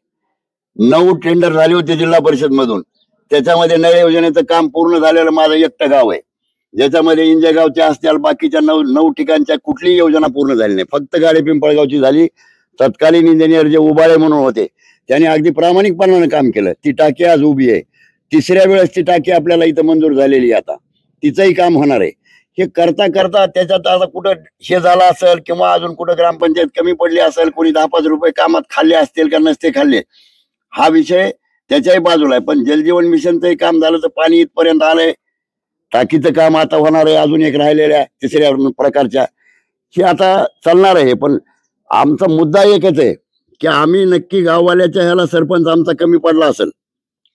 9 टेंडर झाले होते जिल्हा परिषद मधून. त्याच्यामध्ये नळ योजनेचं काम पूर्ण झालेलं माझं एकटं गाव आहे, ज्याच्यामध्ये इंजेगावच्या असतील, बाकीच्या 9 ठिकाणच्या कुठलीही योजना पूर्ण झाली नाही. फक्त गाडी पिंपळगावची झाली. तत्कालीन इंजिनियर जे उबाळे म्हणून होते त्यांनी अगदी प्रामाणिकपणानं काम केलं. ती टाकी आज उभी आहे. 3ऱ्या वेळेस ती टाकी आपल्याला इथं मंजूर झालेली आहे. आता तिचंही काम होणार आहे. हे करता करता त्याच्यात आता कुठं हे झालं असेल किंवा अजून कुठं ग्रामपंचायत कमी पडली असेल, कोणी 10-5 रुपये कामात खाल्ले असतील का नसते खाल्ले, हा विषय त्याच्याही बाजूला आहे. पण जलजीवन मिशनचंही काम झालं तर पाणी इथपर्यंत आलंय. टाकीचं काम आता होणार आहे. अजून एक राहिलेल्या 3ऱ्या प्रकारच्या हे आता चालणार आहे. पण आमचा मुद्दा एकच आहे की आम्ही नक्की गाववाल्याच्या ह्याला सरपंच आमचा कमी पडला असेल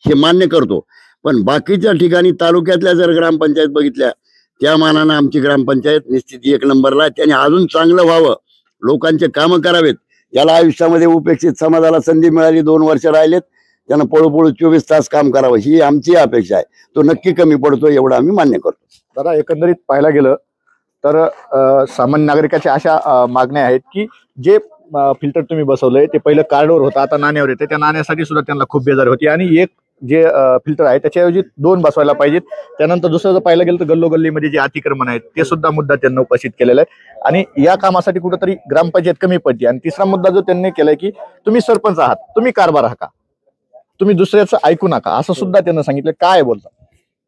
हे मान्य करतो. पण बाकीच्या ठिकाणी तालुक्यातल्या जर ग्रामपंचायत बघितल्या त्या मानानं आमची ग्रामपंचायत निश्चित 1 नंबरला आहे. त्याने अजून चांगलं व्हावं, लोकांचे कामं करावेत. त्याला आयुष्यामध्ये उपेक्षित समाजाला संधी मिळाली. 2 वर्ष राहिलेत. त्यानं पळूपळू 24 तास काम करावं ही आमची अपेक्षा आहे. तो नक्की कमी पडतो एवढं आम्ही मान्य करतो. दादा, एकंदरीत पाहायला गेलं तर सामान्य नागरिकाच्या अशा मागण्या आहेत की जे फिल्टर तुम्ही बसवलंय ते पहिलं कार्डवर होतं, आता नाण्यावर येते. त्या नाण्यासाठी सुद्धा त्यांना खूप बेजारी होती आणि एक जे फिल्टर आहे त्याच्याऐवजी 2 बसवायला पाहिजेत. त्यानंतर दुसरं जर पाहायला गेलं तर गल्लोगल्लीमध्ये जे अतिक्रमण आहेत ते सुद्धा मुद्दा त्यांना उपस्थित केलेला आहे आणि या कामासाठी कुठेतरी ग्रामपंचायत कमी पडते. आणि तिसरा मुद्दा जो त्यांनी केलाय की तुम्ही सरपंच आहात, तुम्ही कारभार हाका, तुम्ही दुसऱ्याचं ऐकू नका, असं सुद्धा त्यांना सांगितलं. काय बोलता?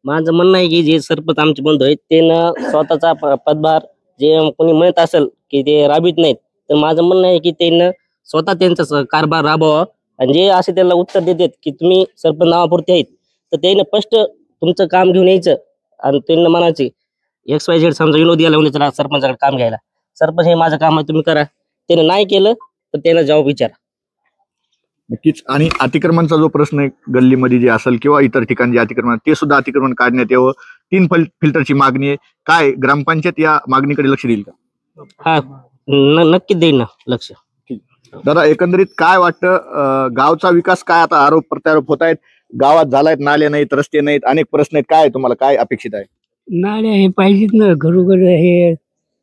माझं म्हणणं आहे की जे सरपंच आमचे बंधू आहेत ते स्वतःचा पदभार जे कोणी म्हणत असेल की ते राबवित नाहीत, तर माझं म्हणणं आहे की त्यांना स्वतः त्यांचा कारभार राबवा. आणि जे असे त्याला उत्तर देतात की तुम्ही सरपंच नावापुरते आहेत, तर त्यांना स्पष्ट तुमचं काम घेऊन यायचं आणि त्यांना म्हणायचे XYZ समजा विनोद यायला उन्हाचं सरपंचाकडे काम घ्यायला, सरपंच हे माझं काम आहे तुम्ही करा. त्यानं नाही केलं तर त्यांना जबाब विचारा. नक्कीच. आणि अतिक्रमणचा जो प्रश्न आहे गल्लीमध्ये जे असेल किंवा इतर ठिकाणी जे अतिक्रमण ते सुद्धा अतिक्रमण काढण्यात यावं. 3 फिल्टरची मागणी आहे. काय ग्रामपंचायत या मागणीकडे लक्ष देईल का? हा, नक्कीच देईल ना लक्ष. दादा, एकंदरीत काय वाटतं, गावचा विकास काय आता आरोप प्रत्यारोप होत आहेत, गावात झालायत, नाले नाहीत, रस्ते नाहीत, अनेक प्रश्न आहेत, काय तुम्हाला काय अपेक्षित आहे? नाल्या हे पाहिजेत ना, घरोघर हे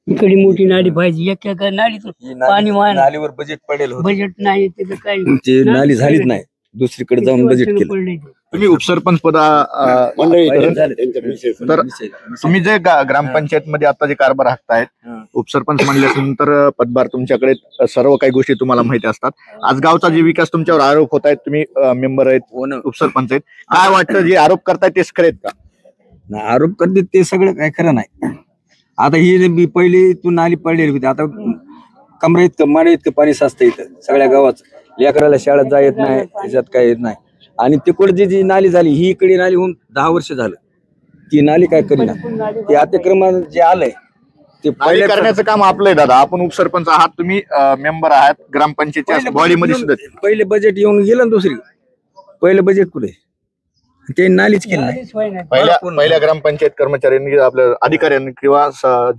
इकडे मोठी नाली पाहिजे. एक नालीतून पाणी नालीवर बजेट पडेल होतं. बजेट नाही त्याचं काय ते नाली झालीच नाही, दुसरीकडे जाऊन बजेट केलं. तुम्ही उपसरपंच तर तुम्ही जे ग्रामपंचायत मध्ये आता जे कारभार हाकतायत, उपसरपंच म्हणल्यानंतर पदभार तुमच्याकडे सर्व काही गोष्टी तुम्हाला माहिती असतात. आज गावचा जे विकास तुमच्यावर आरोप होत आहेत, तुम्ही मेंबर आहेत, उपसरपंच आहेत, काय वाटतं जे आरोप करतायत तेच खरे आहेत का? आरोप करते ते सगळं काय खरं नाही. आता ही पहिली तू नाली पडलेली होती, आता कमरे इतकं माडे इतकं पाणी साचतं इथं सगळ्या गावात. लेकराला शाळेत जा येत नाही, त्याच्यात काय येत नाही. आणि तिकडची जी नाली झाली ही इकडे नाली होऊन 10 वर्ष झालं, ती नाली काय करीना. ते अतिक्रमण जे आलंय ते पहिले करण्याचं काम आपलंय. दादा, आपण उपसरपंच आहात, तुम्ही मेंबर आहात ग्रामपंचायतच्या बॉडीमध्ये सुद्धा. पहिले बजेट येऊन गेलं ना, दुसरी पहिले बजेट कुठे ते नालीच केलं नाही. पहिल्या ग्रामपंचायत कर्मचाऱ्यांनी, आपल्या अधिकाऱ्यांनी किंवा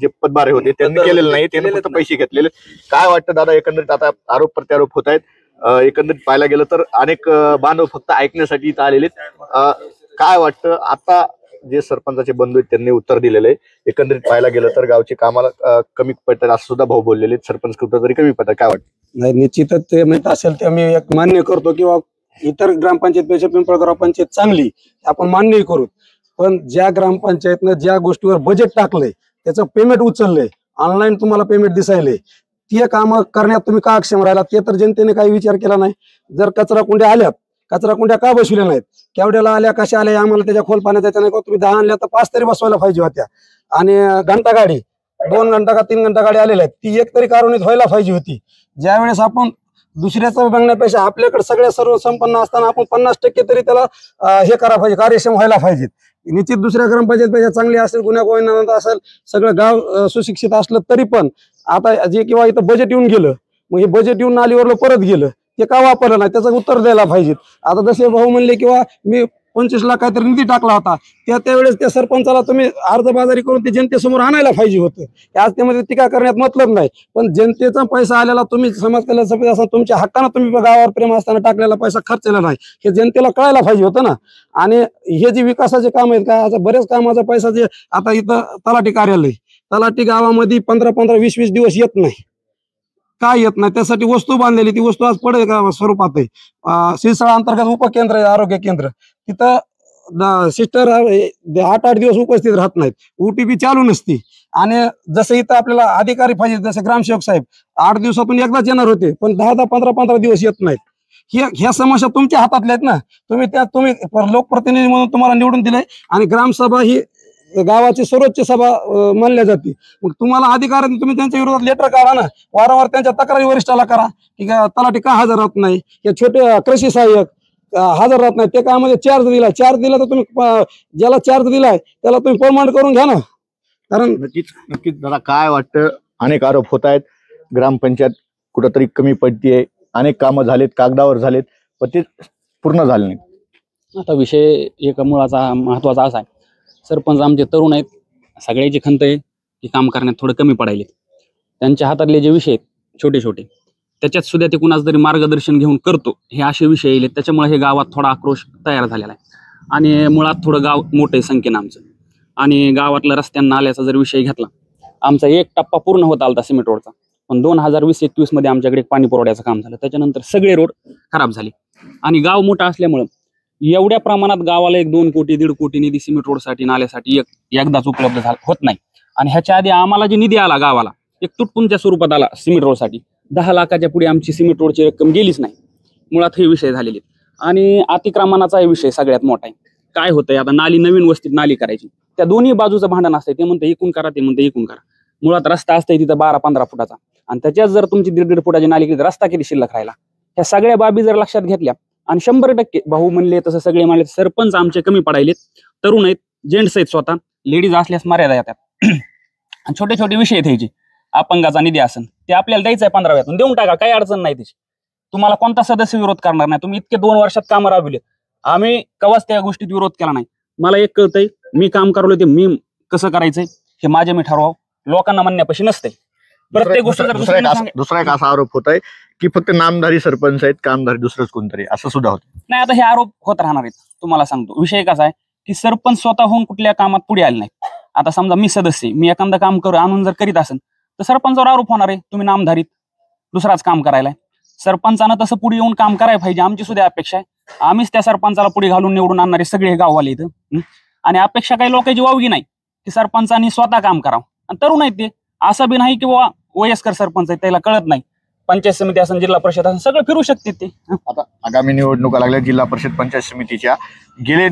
जे पदभार होते त्यांनी केलेलं नाही, त्यांनी फक्त पैसे घेतलेले. काय वाटतं दादा, एकंदरीत आता आरोप प्रत्यारोप होत आहेत, एकंदरीत पाहायला गेलं तर अनेक बांधव फक्त ऐकण्यासाठी इथं आलेले. काय वाटतं आता जे सरपंचाचे बंधू आहेत त्यांनी उत्तर दिलेलं आहे, एकंदरीत पाहायला गेलं तर गावचे कामाला कमी पडतात असं सुद्धा भाऊ बोललेले आहेत, सरपंच कुठं तरी कमी पडतात. काय वाटतं? नाही, निश्चितच ते माहित असेल ते मी एक मान्य करतो किंवा इतर ग्रामपंचायतपेक्षा पिंपळगाव ग्रामपंचायत चांगली आपण मान्यही करू. पण ज्या ग्रामपंचायतनं ज्या गोष्टीवर बजेट टाकलंय त्याचं पेमेंट उचललंय, ऑनलाईन तुम्हाला पेमेंट दिसायले, ते काम करण्यात तुम्ही का अक्षम राहिला ते तर जनतेने काही विचार केला नाही. जर कचरा कुंड्या आल्यात, कचरा कुंड्या का बसवल्या नाहीत, केवढ्याला आल्या, कशा आल्या, आम्हाला त्याच्या खोल पाण्यात त्याच्या नाही का, तुम्ही 10 आणल्या तर 5 तरी बसवायला पाहिजे होत्या. आणि घंटा गाडी 2 घंटा का 3 घंटा गाडी आलेल्या आहेत, ती एक तरी कारवाईत व्हायला पाहिजे होती. ज्यावेळेस आपण दुसऱ्याचं बघण्यापेक्षा आपल्याकडे सगळ्या सर्व संपन्न असताना आपण 50% तरी त्याला हे करा पाहिजे, कार्यक्षम व्हायला पाहिजेत. निश्चित दुसऱ्या ग्रामपंचायतपेक्षा चांगली असेल, गुन्हा गोविंदा असेल, सगळं गाव सुशिक्षित असलं तरी पण आता जे किंवा इथं बजेट येऊन गेलं, मग हे बजेट येऊन नालीवरलं परत गेलं, ते का वापरलं नाही त्याचं उत्तर द्यायला पाहिजेत. आता जसे भाऊ म्हणले किंवा मी 25 लाख काहीतरी निधी टाकला होता, त्यावेळेस त्या सरपंचाला तुम्ही अर्धबाजारी करून ते जनतेसमोर आणायला पाहिजे होतं. आज त्यामध्ये टीका करण्यात मतलब नाही, पण जनतेचा पैसा आलेला तुम्ही समाज कल्याण असं तुमच्या हक्कानं तुम्ही गावावर प्रेम असताना टाकलेला पैसा खर्चलेला नाही हे जनतेला कळायला पाहिजे होतं ना. आणि हे जे विकासाचे काम आहेत का, आता बरेच कामाचा पैसा जे आता इथं तलाठी कार्यालय, तलाठी गावामध्ये 15-15, 20-20 दिवस येत नाही. काय येत नाही? त्यासाठी वस्तू बांधलेली, ती वस्तू आज पडेल का स्वरूपात आहे. शिरसाळा अंतर्गत उपकेंद्र आहे, आरोग्य केंद्र, तिथं सिस्टर 8-8 दिवस उपस्थित राहत नाहीत, OTP चालू नसती. आणि जसं इथं आपल्याला अधिकारी पाहिजे, जसे ग्रामसेवक साहेब 8 दिवसातून एकदाच येणार होते, पण 10-10, 15-15 दिवस येत नाहीत. ह्या समस्या तुमच्या हातातल्या आहेत ना. तुम्ही लोकप्रतिनिधी म्हणून तुम्हाला निवडून दिलंय आणि ग्रामसभा ही गावाची सर्वोच्च सभा मानल्या जाते. मग तुम्हाला अधिकाऱ्यांनी तुम्ही त्यांच्या विरोधात लेटर करा ना, वारंवार त्यांच्या तक्रारी वरिष्ठाला करा की तलाठी का हजर राहत नाही, हे छोटे कृषी सहाय्यक हजर राहत नाही, ते कामामध्ये चार्ज दिला तर तुम्ही ज्याला चार्ज दिलाय त्याला तुम्ही परमनंट करून घ्या ना. कारण नक्कीच दादा, काय वाटतं, अनेक आरोप होत आहेत, ग्रामपंचायत कुठंतरी कमी पडतीये, अनेक कामं झालेत, कागदावर झालेत, पण ते पूर्ण झाले नाही. आता विषय एक मुळाचा महत्वाचा असा आहे, सरपंच आमचे तरुण आहेत, सगळ्याची खंत आहे की काम करण्यात थोडं कमी पडायले. त्यांच्या हातातले जे विषय आहेत छोटे छोटे त्याच्यात सुद्धा ते कुणाच तरी मार्गदर्शन घेऊन करतो, हे असे विषय येईल. त्याच्यामुळे हे गावात थोडा आक्रोश तयार झालेला आहे. आणि मुळात थोडं गाव मोठं संख्येनं आमचं, आणि गावातला रस्त्यांना नाल्याचा जर विषय घेतला, आमचा एक टप्पा पूर्ण होत आलता सिमेंट रोडचा, पण 2020-21 मध्ये आमच्याकडे पाणी पुरवठ्याचं काम झालं. त्याच्यानंतर सगळे रोड खराब झाले. आणि गाव मोठा असल्यामुळं एवढ्या प्रमाणात गावाला 1-2 कोटी 1.5 कोटी निधी सिमेंट रोडसाठी नाल्यासाठी एकदाच उपलब्ध होत नाही. आणि ह्याच्या आधी आम्हाला जे निधी आला गावाला एक तुटपुंच्या स्वरूपात आला सिमेंट रोडसाठी, 10 लाखाच्या पुढे आमची सिमेंट रोडची रक्कम गेलीच नाही. मुळात हे विषय झालेले. आणि अतिक्रमणाचा विषय सगळ्यात मोठा आहे. काय होतंय आता, नाली नवीन वस्तीत नाली करायची, त्या दोन्ही बाजूचं भांडण असतंय. ते म्हणतं इकून करा, ते म्हणतं इकून करा. मुळात रस्ता असतंय तिथं 12-15 फुटाचा, आणि त्याच्यात जर तुमची 1.5-1.5 फुटाची नाली केली, रस्ता किती शिल्लक राहिला. ह्या सगळ्या बाबी जर लक्षात घेतल्या, आणि 100% भाऊ म्हणले तसं सगळे म्हणले, सरपंच आमचे कमी पडायलेत, तरुण आहेत, जेंट्स आहेत, स्वतः लेडीज असल्यास मर्यादा येतात. आणि छोटे छोटे विषय द्यायचे, अपंगाचा निधी असेल ते आपल्याला द्यायचा आहे 15व्यातून, देऊन टाका, काही अडचण नाही त्याची. तुम्हाला कोणता सदस्य विरोध करणार नाही. तुम्ही इतके 2 वर्षात कामं राबविले, आम्ही कवाच त्या गोष्टीत विरोध केला नाही. मला एक कळतंय, मी काम करलो ते मी कसं करायचंय हे माझे मी ठरवावं, लोकांना म्हणण्यापाशी नसते. प्रत्येक गोष्ट दुसरा एक असा आरोप होत आहे की फक्त नामधारी सरपंच आहेत, कामधारी दुसरंच कोणतरी, असं सुद्धा होतं. नाही, आता हे आरोप होत राहणार आहेत. तुम्हाला सांगतो विषय कसा आहे की सरपंच स्वतःहून कुठल्या कामात पुढे आले नाही. आता समजा मी सदस्य, मी एखादं काम आणून जर करीत असेल तर सरपंचावर आरोप होणार आहे, तुम्ही नामधारीत दुसराच काम करायला. सरपंचानं तसं पुढे येऊन काम करायला पाहिजे, आमची सुद्धा अपेक्षा आहे. आम्हीच त्या सरपंचाला पुढे घालून निवडून आणणारे सगळे हे गाववाले इथं. आणि अपेक्षा काही लोकांची वावगी नाही की सरपंचांनी स्वतः काम करावं. आणि तरुण आहेत ते, असं बी नाही की बाबा वयस्कर सरपंच आहेत त्याला कळत नाही. पंचायत समिती असेल, जिल्हा परिषद असेल, सगळं फिरू शकते ते. आता आगामी निवडणुका लागल्या जिल्हा परिषद पंचायत समितीच्या, गेले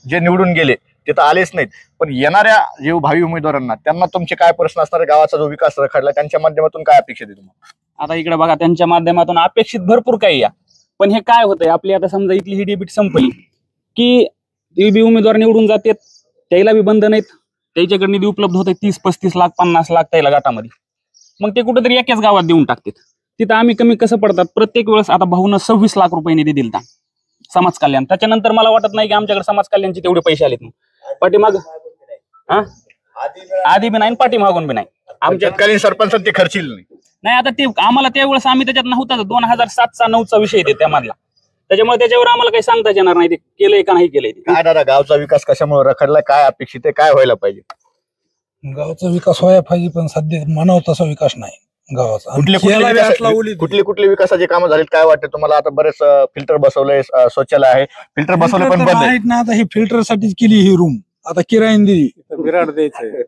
जे निवडून गेले ते तर आलेच नाहीत, पण येणाऱ्या जे भावी उमेदवारांना त्यांना तुमचे काय प्रश्न असणार, गावाचा जो विकास रखडला त्यांच्या माध्यमातून काय अपेक्षित आहे तुम्हाला? आता इकडे बघा, त्यांच्या माध्यमातून अपेक्षित भरपूर काही या, पण हे काय होतंय, आपली आता समजा इथली ही डिबेट संपली की ती बी उमेदवार निवडून जातात, त्याला बी बंधन आहेत, त्याच्याकडे निधी उपलब्ध होते 30-35 लाख 50 लाख त्याला गटामध्ये, मग ते कुठेतरी एकाच गावात देऊन टाकतात. तिथं आम्ही कमी कसं पडतात. प्रत्येक वेळेस आता भाऊनं 26 लाख रुपये निधी दिलता समाज कल्याण, त्याच्यानंतर मला वाटत नाही की आमच्याकडे समाज कल्याणचे तेवढे पैसे आलेत. पाठीमाग आधी बी नाही, पाठीमागून बी नाही. आमच्या तत्कालीन सरपंच ते खर्चिल नाही. आता ते आम्हाला त्यावेळेस आम्ही त्याच्यात नव्हता, 2007-09चा विषय येते त्यामधला, त्याच्यामुळे त्याच्यावर आम्हाला काही सांगताच येणार नाही ते केलंय का नाही केलंय. काय दादा, गावचा विकास कशामुळे रखडला, काय अपेक्षित आहे, काय व्हायला पाहिजे? गावाचा विकास व्हायला पाहिजे, पण सध्या म्हणावं तसा विकास नाही गावाचा. कुठले विकासाचे कामं झालेत काय वाटतं तुम्हाला? आता बरेच फिल्टर बसवलंय, शौचालय आहे, फिल्टर बसवले पण बंद आहेत ना. आता हे फिल्टर साठीच केली ही रूम, आता किरायाने दिली, विराट द्यायचंय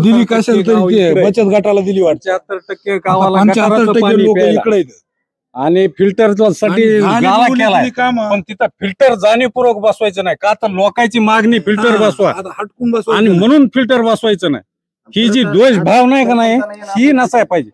दिली कशाला तरी बचत गटाला दिली वाटतं. 75% गावाला 75% लोक इकडे आहेत. आणि फिल्टर साठी गावा केलाय, पण तिथं फिल्टर जाणीवपूर्वक बसवायचं नाही का, तर लोकांची मागणी फिल्टर बसवा हटकून बसवा, आणि म्हणून फिल्टर बसवायचं नाही. ही जी द्वेष भाव नाही का नाही, ही नसाय पाहिजे.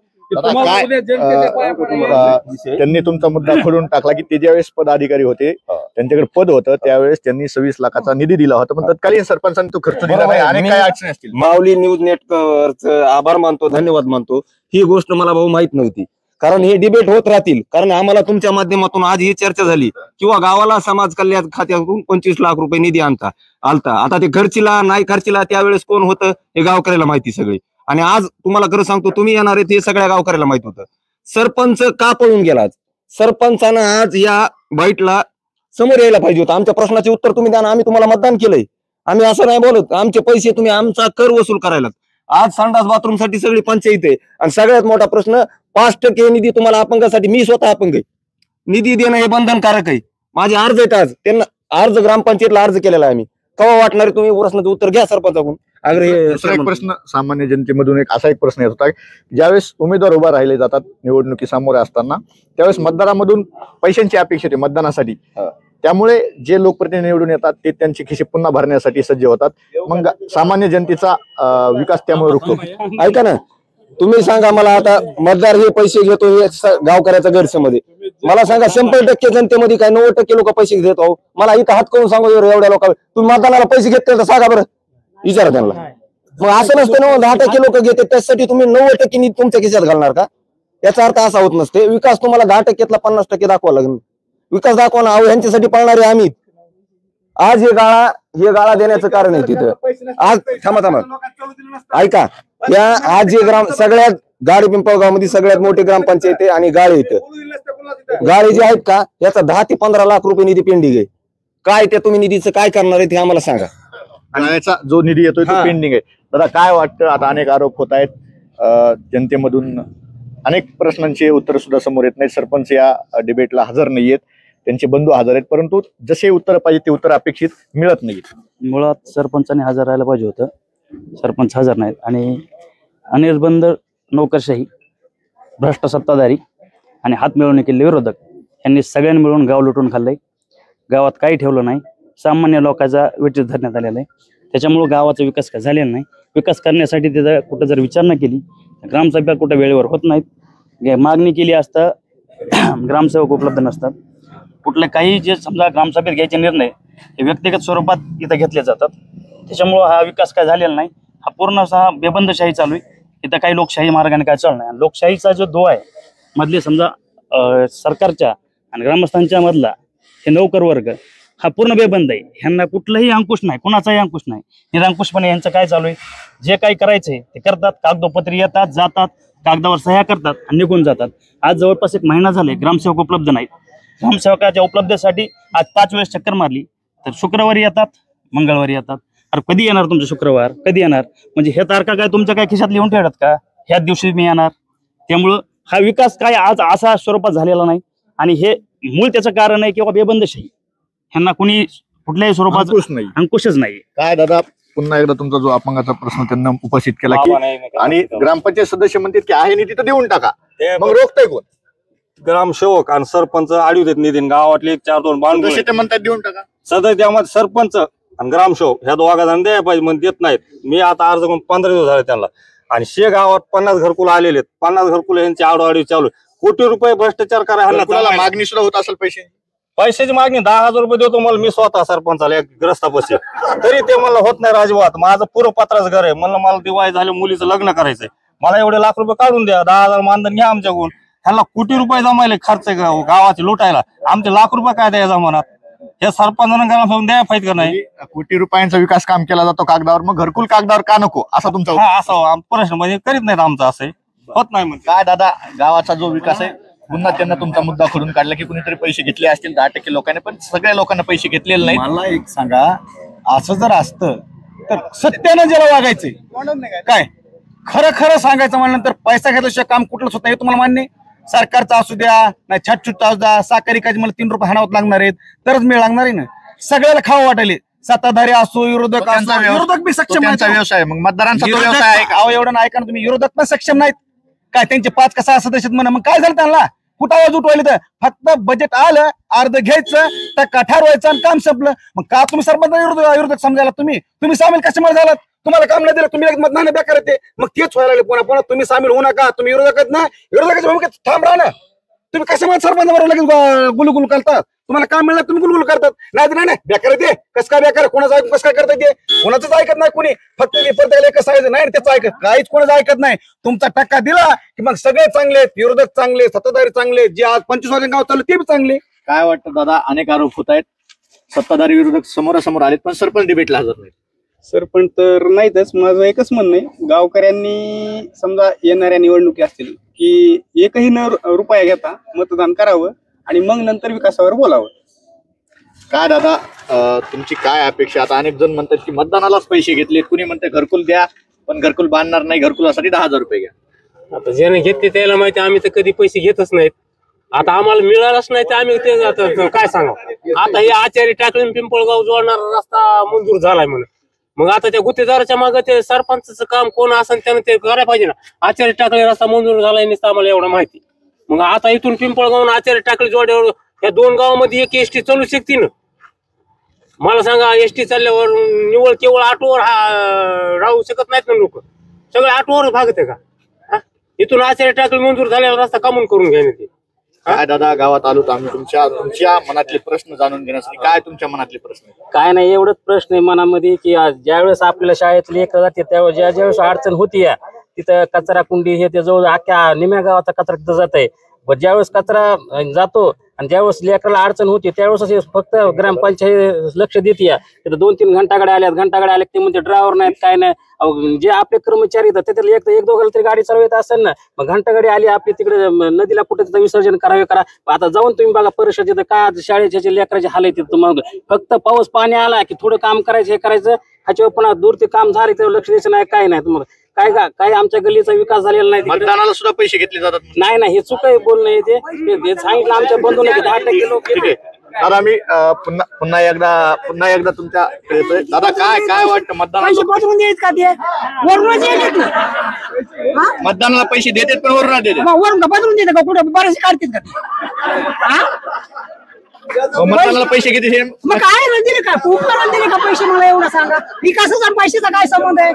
त्यांनी तुमचा मुद्दा खोडून टाकला की ते ज्यावेळेस पदाधिकारी होते त्यांच्याकडे पद होतं त्यावेळेस त्यांनी 26 लाखाचा निधी दिला होता, पण तत्कालीन सरपंचांनी तो खर्च दिला नाही. आणि काय अडचणी असतील? माऊली न्यूज नेटवर्कचं आभार मानतो, धन्यवाद मानतो. ही गोष्ट मला भाऊ माहित नव्हती, कारण हे डिबेट होत राहतील. कारण आम्हाला तुमच्या माध्यमातून आज ही चर्चा झाली किंवा गावाला समाज कल्याण खात्यातून 25 लाख रुपये निधी आलता. आता ते खर्चीला नाही खर्चीला त्यावेळेस कोण होतं हे गावकऱ्याला माहिती सगळी. आणि आज तुम्हाला खरं सांगतो, तुम्ही येणार आहेत हे सगळ्या गावकऱ्याला माहित होतं. सरपंच का पळून गेला? सरपंचानं आज या बाईटला समोर यायला पाहिजे होतं. आमच्या प्रश्नाचे उत्तर तुम्ही द्या ना, आम्ही तुम्हाला मतदान केलंय. आम्ही असं नाही बोलत, आमचे पैसे तुम्ही आमचा कर वसूल करायला. आज संडास बाथरूम साठी सगळी पंचायत आहे. आणि सगळ्यात मोठा प्रश्न 5% निधी तुम्हाला अपंगासाठी, मी स्वतः अपंग आहे, निधी देणं हे बंधनकारक आहे. माझे अर्ज आहेत, आज त्यांना अर्ज ग्रामपंचायतला अर्ज केलेला आहे. आम्ही केव्हा वाटणार तुम्ही प्रश्नाचं उत्तर घ्या सरपंचाकडून. दुसरा एक प्रश्न सामान्य जनतेमधून असा एक प्रश्न येत होता, ज्यावेळेस उमेदवार उभा राहिले जातात निवडणुकी सामोरे असताना त्यावेळेस मतदारामधून पैशांची अपेक्षा होते मतदानासाठी, त्यामुळे जे लोकप्रतिनिधी निवडून येतात ते त्यांचे खिसे पुन्हा भरण्यासाठी सज्ज होतात. मग सामान्य जनतेचा विकास त्यामुळे रुकतो. ऐका ना, तुम्ही सांगा मला, आता मतदार हे पैसे घेतो हे गावकऱ्याचा गैरसमज आहे. मला सांगा 100% जनतेमध्ये काय 90% लोक पैसे घेतो? मला इथं हात करून सांगू एवढ्या लोक तुम्ही मतदानाला पैसे घेतले तर सांगा बरं, विचारा त्यांना. मग असं नसतं ना, 10% लोक घेते त्यासाठी तुम्ही 90% तुमच्या खिशात घालणार का? याचा अर्थ असा होत नसते. विकास तुम्हाला 10%तला 50% दाखवा लागेल. विकास दाखवा ना, यांच्यासाठी पाळणारे आम्ही. आज हे गाळा देण्याचं कारण आहे तिथं. आज थांबा ऐका, या आज जे सगळ्यात गाडी पिंपळगाव मध्ये सगळ्यात मोठी ग्रामपंचायत आहे आणि गाळे इथं गाळे जे आहेत का याचा 10 ते 15 लाख रुपये निधी पेंडिंग आहे. काय त्या तुम्ही निधीचं काय करणार आहे ते आम्हाला सांगा. गाळ्याचा जो निधी येतोय तो पेंडिंग आहे. दादा काय वाटतं, आता अनेक आरोप होत आहेत, जनतेमधून अनेक प्रश्नांचे उत्तर सुद्धा समोर येत नाही. सरपंच या डिबेटला हजर नाहीयेत, त्यांचे बंधू हजर आहेत, परंतु जसे उत्तर पाहिजे ते उत्तर अपेक्षित मिळत नाहीत. मुळात सरपंचाने हजर राहायला पाहिजे होतं, सरपंच हजर नाहीत आणि अनिर्बंध नोकरशाही, भ्रष्ट सत्ताधारी आणि हात मिळवणे केलेले विरोधक यांनी सगळ्यांनी मिळून गाव लुटून खाल्लंय. गावात काही ठेवलं नाही, सामान्य लोकांचा वेठीस धरण्यात आलेला आहे. त्याच्यामुळे गावाचा विकास काय झालेला नाही. विकास करण्यासाठी त्याचा कुठं जर विचारणा केली, ग्रामसभा कुठं वेळेवर होत नाहीत. मागणी केली असता ग्रामसेवक उपलब्ध नसतात. कुठले काही जे समजा ग्रामसभेत घ्यायचे निर्णय हे व्यक्तिगत स्वरूपात इथं घेतले जातात. त्याच्यामुळं हा विकास काय झालेला नाही. हा पूर्ण असा बेबंदशाही चालू आहे. इथं काही लोकशाही मार्गाने काय चालू नाही. लोकशाहीचा जो दो आहे मधले समजा सरकारच्या आणि ग्रामस्थांच्या मधला हे नौकर वर्ग हा पूर्ण बेबंद आहे. ह्यांना कुठलाही अंकुश नाही, कुणाचाही अंकुश नाही. निरंकुशपणे यांचं काय चालू आहे, जे काही करायचंय ते करतात. कागदोपत्री येतात, जातात, कागदावर सह्या करतात आणि निघून जातात. आज जवळपास 1 महिना झाले ग्रामसेवक उपलब्ध नाहीत. ग्रामसेवकाच्या उपलब्धतेसाठी आज 5 वेळेस चक्कर मारली तर शुक्रवारी येतात, मंगळवारी येतात. अरे कधी येणार तुमचं शुक्रवार, कधी येणार? म्हणजे हे तारखा काय तुमच्या काय खिशात लिहून ठेवतात का ह्याच दिवशी मी येणार? त्यामुळं हा विकास काय आज असा स्वरूपात झालेला नाही आणि हे मूळ त्याचं कारण आहे किंवा बेबंदशाही. ह्यांना कुणी कुठल्याही स्वरूपात अंकुशच नाही. काय दादा, पुन्हा एकदा तुमचा जो अपंगाचा प्रश्न त्यांना उपस्थित केला की आणि ग्रामपंचायत सदस्य म्हणतात की आहे निधी तर देऊन टाका, मग रोखताय कोण? ग्रामसेवक आणि सरपंच आडवी देत निधी. गावातले 1-2 बांधून ते म्हणतात देऊन टाका. सदस्यामध्ये सरपंच आणि ग्रामसेवक ह्या दोघांना द्यायला पाहिजे, म्हणून देत नाहीत. मी आता अर्ज करून 15 दिवस झाले त्यांना. आणि गावात 50 घरकुल आलेले आहेत. 50 घरकुल यांची आडवाडी चालू. कोटी रुपये भ्रष्टाचार करायला मागणी सुद्धा होत असेल. पैशाची मागणी 10,000 रुपये देतो मला मी स्वतः सरपंचाला एक ग्रस्तापाशी, तरी ते मला होत नाही राजवात. माझं पूर्व पत्राचं घर आहे. मला दिवाळी झाले, मुलीचं लग्न करायचंय, मला एवढे लाख रुपये काढून द्या, 10,000 मानधन घ्या आमच्याकडून. ह्याला कोटी रुपये जमायले खर्च गावाचे लुटायला, आमचे लाख रुपये काय द्यायचा जमानात? हे सरपंचांना द्यायला पाहिजे का नाही? कोटी रुपयांचा विकास काम केला जातो कागदावर, मग घरकुल कागदावर का नको असा तुमचा असा प्रश्न म्हणजे करीत नाहीत आमचं, असं होत नाही. म्हणजे काय दादा, गावाचा जो विकास आहे, पुन्हा त्यांना तुमचा मुद्दा खोडून काढला की कुणीतरी पैसे घेतले असतील 10% लोकांनी, पण सगळ्या लोकांना पैसे घेतलेले नाही. मला एक सांगा, असं जर असतं तर सत्यानं ज्याला वागायचंय, काय खरं खरं सांगायचं म्हणल्यानंतर पैसा घेतल्याशिवाय काम कुठलंच होत नाही. तुम्हाला मान्य? सरकारचा असू द्या, नाही छटछुट असू द्या, साखरी काय मला 3 रुपये हाणावत लागणार आहेत तरच मिळ लागणार आहे ना. सगळ्याला खावं वाटायले, सत्ताधारी असो, विरोधक असो. विरोधक बी सक्षम नाही. व्यवसाय मग मतदारांचा व्यवसाय आहे. एवढं ऐका ना तुम्ही, विरोधक पण सक्षम नाहीत. काय त्यांचे 5 कसा सदस्य म्हणा, मग काय झालं त्यांना? कुठं आवाज उठवायला? तर फक्त बजेट आलं, अर्ध घ्यायचं, त्या कठार व्हायचं आणि काम संपलं. मग का तुम्ही सरपंच विरोधक समजायला? तुम्ही सामील कशामुळे झालात? तुम्हाला काम नाही दिलं, तुम्ही मतदान बेकार येते, मग तेच व्हायला लागले. पुन्हा तुम्ही सामील होऊ नका, तुम्ही विरोधक ना, विरोधकाच्या भूमिकेत थांब राहा ना. तुम्ही कशामुळे सरपंच बरोबर लगेच गुलगुल करतात? तुम्हाला काम मिळणार, तुम्ही गुलगुल करतात. नाही बेकार येते, कसं काय बेकार, कोणाचं ऐकून कसं काय करता येते? कोणाचंच ऐकत नाही कोणी, फक्त कसं आहे नाही त्याचं ऐकत, काहीच कोणाचं ऐकत नाही. तुमचा टक्का दिला की मग सगळे चांगले, विरोधक चांगले, सत्ताधारी चांगले, जे आज 25 वर्ष गाव चालू ते बी चांगले. काय वाटतं दादा, अनेक आरोप होत आहेत, सत्ताधारी विरोधक समोरासमोर आलेत पण सरपंच डिबेटला हजर नाही. सरपंच तर नाहीतच. माझं एकच म्हणणं आहे, गावकऱ्यांनी समजा येणाऱ्या निवडणुकी असतील की एकही न रुपया घेता मतदान करावं आणि मग नंतर विकासावर बोलावं. काय दादा, तुमची काय अपेक्षा? आता अनेक जण म्हणतात की मतदानालाच पैसे घेतले, कुणी म्हणते घरकुल द्या पण घरकुल बांधणार नाही, घरकुलासाठी 10,000 रुपये घ्या. आता ज्याने घेतले त्याला माहिती, आम्ही तर कधी पैसे घेतच नाहीत. आता आम्हाला मिळालंच नाही तर आम्ही ते काय सांगावं? आता हे आचारी टाकळी पिंपळगाव जोडणारा रस्ता मंजूर झालाय म्हणून, मग आता त्या गुत्तेदाराच्या मागे ते सरपंचाचं काम कोण असेल त्यानं ते करायला पाहिजे ना. आचारी टाकळी रस्ता मंजूर झालाय नसतं आम्हाला एवढं माहिती. मग आता इथून पिंपळगाव आचारी टाकळी जोड्यावर या 2 गावामध्ये एक एसटी चालू शकते ना? मला सांगा, एसटी चालल्यावर निवळ केवळ ऑटोवर राहू शकत नाहीत ना लोक? सगळे ऑटोवर भागत आहे का? इथून आचारी टाकळी मंजूर झाल्यावर रस्ता कामून करून घ्यायला ते. काय दादा, गावात आलो तर आम्ही तुमच्या मनातले प्रश्न जाणून घेण्यासाठी. काय तुमच्या मनातले प्रश्न? काय नाही, एवढंच प्रश्न आहे मनामध्ये की ज्यावेळेस आपल्याला शाळेतले लेकरं जाते त्यावेळेस ज्यावेळेस अडचण होती या तिथं कचरा कुंडी हे ते जवळ अख्ख्या निम्या गावाचा कचरा तिथं जात आहे. ज्यावेळेस कचरा जातो आणि ज्यावेळेस लेकराला अडचण होती त्यावेळेस फक्त ग्रामपंचायत लक्ष देते. तिथं 2-3 घंटागाड्या आल्यात ते म्हणते ड्रायव्हर नाहीत काय नाही. जे आपले कर्मचारी येतात त्याच्यात एक दोघांना तरी गाडी चालवत असेल ना, मग घंटागाडी आली आपली तिकडे नदीला कुठे तिथं विसर्जन करावे करा. आता जाऊन तुम्ही बघा परिषद तिथं काय शाळेच्या लेकराचे हाल येते. मग फक्त पाऊस पाणी आला की थोडं काम करायचं हे करायचं, ह्याच्यावर पुन्हा दूर ते काम झाले तर लक्ष द्यायचं नाही काय नाही. तुम्हाला काय आमच्या गल्लीचा विकास झालेला नाही. मतदानाला सुद्धा पैसे घेतले जातात. नाही हे चुक आहे बोलणं. ते सांगितलं आमच्या बंधूने 10% लोक गेले. दादा मी पुन्हा एकदा तुमच्या येतोय. दादा काय वाटतं मतदानाला पैसे देतात पण वरून देतात मतदानाला पैसे किती मग काय दिले का उपकरण दिले का पैसे मला एवढं सांगा. विकासाचा पैशाचा काय संबंध आहे?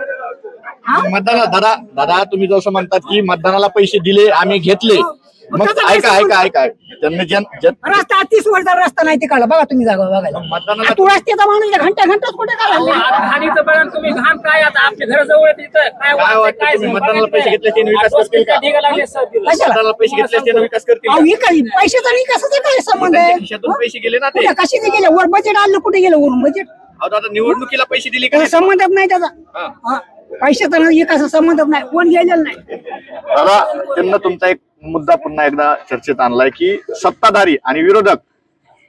मतदानाला दादा तुम्ही जसं म्हणतात की मतदानाला पैसे दिले आम्ही घेतले, मग ऐका त्यांनी रस्ता 30 वर्षाचा रस्ता नाही ते काढला बघा तुम्ही जागा बघायला. मतदानाला तू रस्त्याचा माणूस घंटा कुठे खाणीचं बघा तुम्ही घाण काय आता आपल्या घराजवळ काय वाटतं मतदानाला पैसे घेतले त्याने विकास करतील का? मतदानाला पैसे घेतले त्याने विकास करतील? पैशाचा विकासाचा काय संबंध आहे? खिशातून पैसे गेले ना ते कशाने गेले? वर बजेट आणलं कुठे गेलं? वरून बजेट आता निवडणुकीला पैसे दिले का? संबंधच नाही त्याचा. पैशाचा विकासा संबंधच नाही, कोण गेलेलं नाही. दादा त्यांना तुमचा एक मुद्दा पुन्हा एकदा चर्चेत आणलाय की सत्ताधारी आणि विरोधक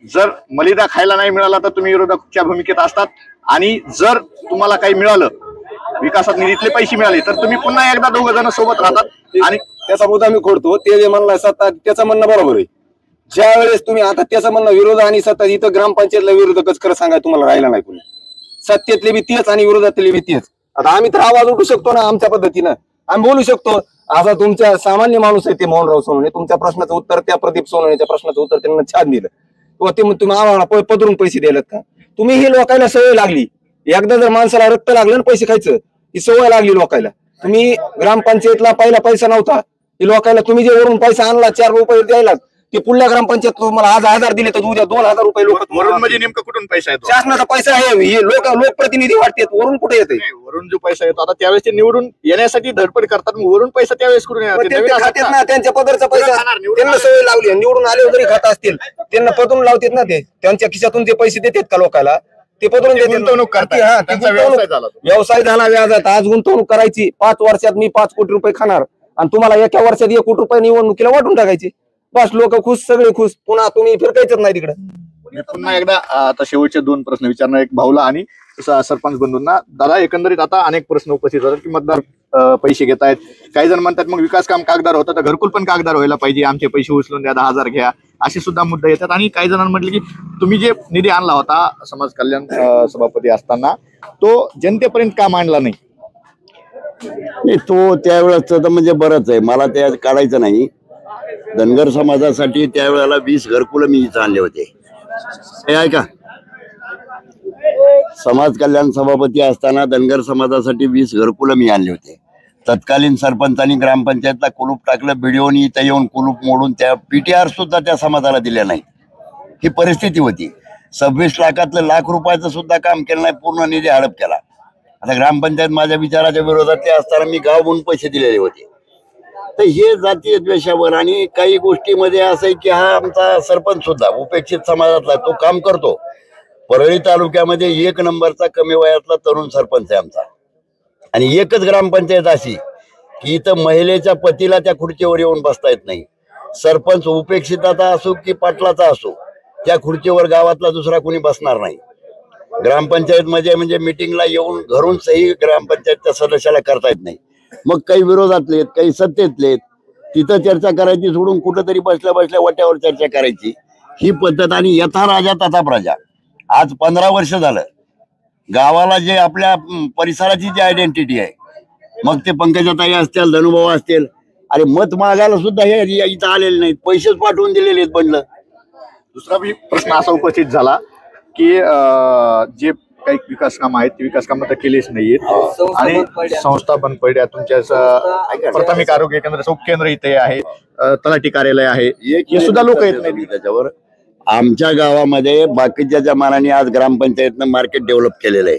जर मलिदा खायला नाही मिळाला तर तुम्ही विरोधकच्या भूमिकेत असतात, आणि जर तुम्हाला काही मिळालं विकासात निधीतले पैसे मिळाले तर तुम्ही पुन्हा एकदा 2 जण सोबत राहतात. आणि त्याचा मुद्दा मी खोडतो. ते जे म्हणलं सत्ता त्याचं म्हणणं बरोबर आहे. ज्या वेळेस तुम्ही आता त्याचं म्हणणं विरोध आणि सत्ता, इथं ग्रामपंचायतला विरोधकच खरं सांगा तुम्हाला राहिला नाही कोणी. सत्तेतले बी तेच आणि विरोधातले बी तेच. आता आम्ही तर आवाज उठू शकतो ना आमच्या पद्धतीनं, आम्ही बोलू शकतो. आता तुमच्या सामान्य माणूस आहे ते मोहनराव सोनवणे, तुमच्या प्रश्नाचं उत्तर त्या प्रदीप सोनवणेच्या प्रश्नाचं उत्तर त्यांना छान दिलं. किंवा ते तुम्ही आम्हाला पदरून पैसे द्यायला का? तुम्ही ही लोकांना सवय लागली. एकदा जर माणसाला रक्त लागलं ना पैसे खायचं, ही सवय लागली लोकांना. तुम्ही ग्रामपंचायतला पहिला पैसा नव्हता, ही लोकांना तुम्ही जे वरून पैसा आणला 4 रुपये द्यायला, ते पुढल्या ग्रामपंचायत तुम्हाला आज 1000 दिले तर उद्या 2000 रुपये लोक. वरून म्हणजे नेमकं कुठून पैसा येतो? शासनाचा पैसा आहे. हे लोकप्रतिनिधी वाटतात, वरून कुठे येते? वरून जो पैसा येतो आता त्यावेळेस ते निवडून येण्यासाठी धडपड करतात, मग वरून पैसा त्यावेळेस कुठून खात्यात ना त्यांच्या पदरचा पैसा त्यांना सवय लावली. निवडून आले जरी खात असतील त्यांना पदरून लावतात ना, ते त्यांच्या खिशातून जे पैसे देतात का लोकांना ते पदरून गुंतवणूक करतात. व्यवसाय झाला व्याजात. आज गुंतवणूक करायची 5 वर्षात मी 5 कोटी रुपये खाणार आणि तुम्हाला एका वर्षात 1 कोटी रुपये निवडणुकीला वाटून टाकायचे. बस लोक खुश, सगळे खुश. पुन्हा तुम्ही फिरकायचंच नाही तिकडे. पुन्हा एकदा आता शेवटचे 2 प्रश्न विचारणार, एक भाऊला आणि सरपंच बंधूंना. दादा एकंदरीत आता अनेक प्रश्न उपस्थित होतात की मतदार पैसे घेत आहेत. काही जण म्हणतात मग विकास काम कागदार होतं तर घरकुल पण कागदार व्हायला पाहिजे, आमचे पैसे उचलून द्या, 10,000 घ्या, असे सुद्धा मुद्दे येतात. आणि काही जणांना म्हटलं की तुम्ही जे निधी आणला होता समाज कल्याण सभापती असताना तो जनतेपर्यंत का मांडला नाही? तो त्यावेळेस म्हणजे बरंच आहे, मला ते काढायचं नाही. धनगर समाजासाठी त्यावेळेला 20 घरकुल मी इथं आणले होते. हे ऐका, समाज कल्याण सभापती असताना धनगर समाजासाठी 20 घरकुल मी आणले होते. तत्कालीन सरपंचांनी ग्रामपंचायतला कुलूप टाकलं, बीडीओनी इथं येऊन कुलूप मोडून त्या PTR सुद्धा त्या समाजाला दिल्या नाही. ही परिस्थिती होती. 26 लाखातलं लाख रुपयाचं सुद्धा काम केलं नाही, पूर्ण निधी हडप केला. आता ग्रामपंचायत माझ्या विचाराच्या विरोधातले असताना मी गाव म्हणून पैसे दिलेले होते. तर हे जातीय द्वेषावर आणि काही गोष्टीमध्ये असं आहे की हा आमचा सरपंच सुद्धा उपेक्षित समाजातला, तो काम करतो. परळी तालुक्यामध्ये 1 नंबरचा कमी वयातला तरुण सरपंच आहे आमचा. आणि एकच ग्रामपंचायत अशी की इथं महिलेच्या पतीला त्या खुर्चीवर येऊन बसता येत नाही. सरपंच उपेक्षिताचा असो की पाटलाचा असो, त्या खुर्चीवर गावातला दुसरा कोणी बसणार नाही. ग्रामपंचायत म्हणजे मिटिंगला येऊन घरून सही ग्रामपंचायतच्या सदस्याला करता येत नाही. मग काही विरोधातले आहेत, काही सत्तेतले आहेत, तिथं चर्चा करायची सोडून कुठंतरी बसल्या बसल्या वाट्यावर चर्चा करायची, ही पद्धत. आणि यथा राजा तथा प्रजा. आज 15 वर्ष झालं गावाला जे आपल्या परिसराची जी आयडेंटिटी आहे, मग ते पंकजाताई असतील, धनुभाऊ असतील, अरे मत मागायला सुद्धा हे इथं आलेले नाहीत, पैसेच पाठवून दिलेले आहेत बनलं. दुसरा प्रश्न असा उपस्थित झाला की जे काही विकास काम आहेत ते विकास कामं तर केलीच नाहीयेत आणि संस्था बंद पडल्या. तुमच्या प्राथमिक आरोग्य केंद्र, उपकेंद्र इथे आहे, तलाठी कार्यालय आहे, हे सुद्धा लोक येत नाही त्याच्यावर. आमच्या गावामध्ये बाकीच्या मानाने आज ग्रामपंचायतनं मार्केट डेव्हलप केलेलं आहे.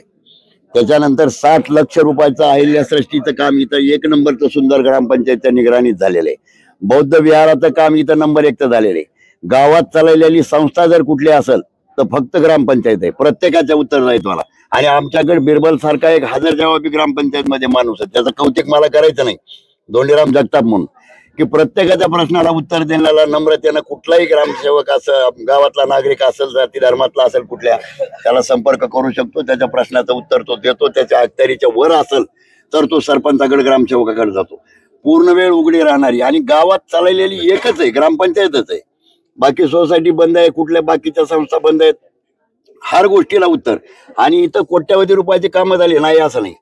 त्याच्यानंतर 60 लाख रुपयाचं अहिल्यासृष्टीचं काम इथं 1 नंबरचं सुंदर ग्रामपंचायतच्या निगराणीत झालेलं आहे. बौद्ध विहाराचं काम इथं नंबर 1चं झालेलं आहे. गावात चालवलेली संस्था जर कुठली असेल तर फक्त ग्रामपंचायत आहे, प्रत्येकाच्या उत्तरदायित्वाला. आणि आमच्याकडे बिरबल सारखा एक हजर जबाबी ग्रामपंचायत मध्ये माणूस आहे, त्याचं कौतुक मला करायचं नाही, धोंडीराम जगताप म्हणून, की प्रत्येकाच्या प्रश्नाला उत्तर देण्याला नम्रतेनं कुठलाही ग्रामसेवक असं गावातला नागरिक असेल, जाती धर्मातला असेल कुठल्या, त्याला संपर्क करू शकतो, त्याच्या प्रश्नाचं उत्तर तो देतो. त्याच्या अखत्यारीच्या वर असेल तर तो सरपंचाकडे ग्रामसेवकाकडे जातो. पूर्ण वेळ उघडी राहणारी आणि गावात चालवलेली एकच आहे, ग्रामपंचायतच आहे. बाकी सोसायटी बंद आहे, कुठल्या बाकीच्या संस्था बंद आहेत, हर गोष्टीला उत्तर. आणि इथं कोट्यावधी रुपयाची कामं झाली नाही असं नाही.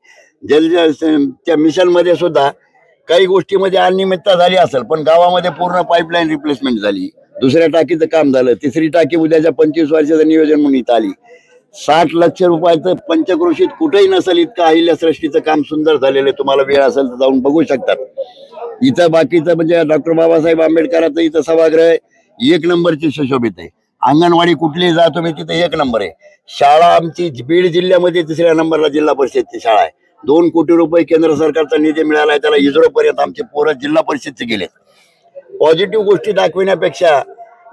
त्या मिशन मध्ये सुद्धा काही गोष्टीमध्ये अनियमितता झाली असेल, पण गावामध्ये पूर्ण पाईपलाईन रिप्लेसमेंट झाली, दुसऱ्या टाकीचं काम झालं, तिसरी टाकी उद्याच्या 25 वर्षाचं नियोजन म्हणून इथं आली. 60 लाख रुपयाचं पंचक्रोशीत कुठेही नसेल इतकं अहिल्यासृष्टीचं काम सुंदर झालेलं आहे. तुम्हाला वेळ असेल तर जाऊन बघू शकतात. इथं बाकीचं म्हणजे डॉक्टर बाबासाहेब आंबेडकरांचं इथं सभागृह 1 नंबरची सुशोभित आहे. अंगणवाडी कुठलीही जा तुम्ही तिथे 1 नंबर आहे. शाळा आमची बीड जिल्ह्यामध्ये 3ऱ्या नंबरला जिल्हा परिषदची शाळा आहे. 2 कोटी रुपये केंद्र सरकारचा निधी मिळाला आहे, त्याला इस्रो पर्यंत आमचे पोरं जिल्हा परिषदचे गेले. पॉझिटिव्ह गोष्टी दाखविण्यापेक्षा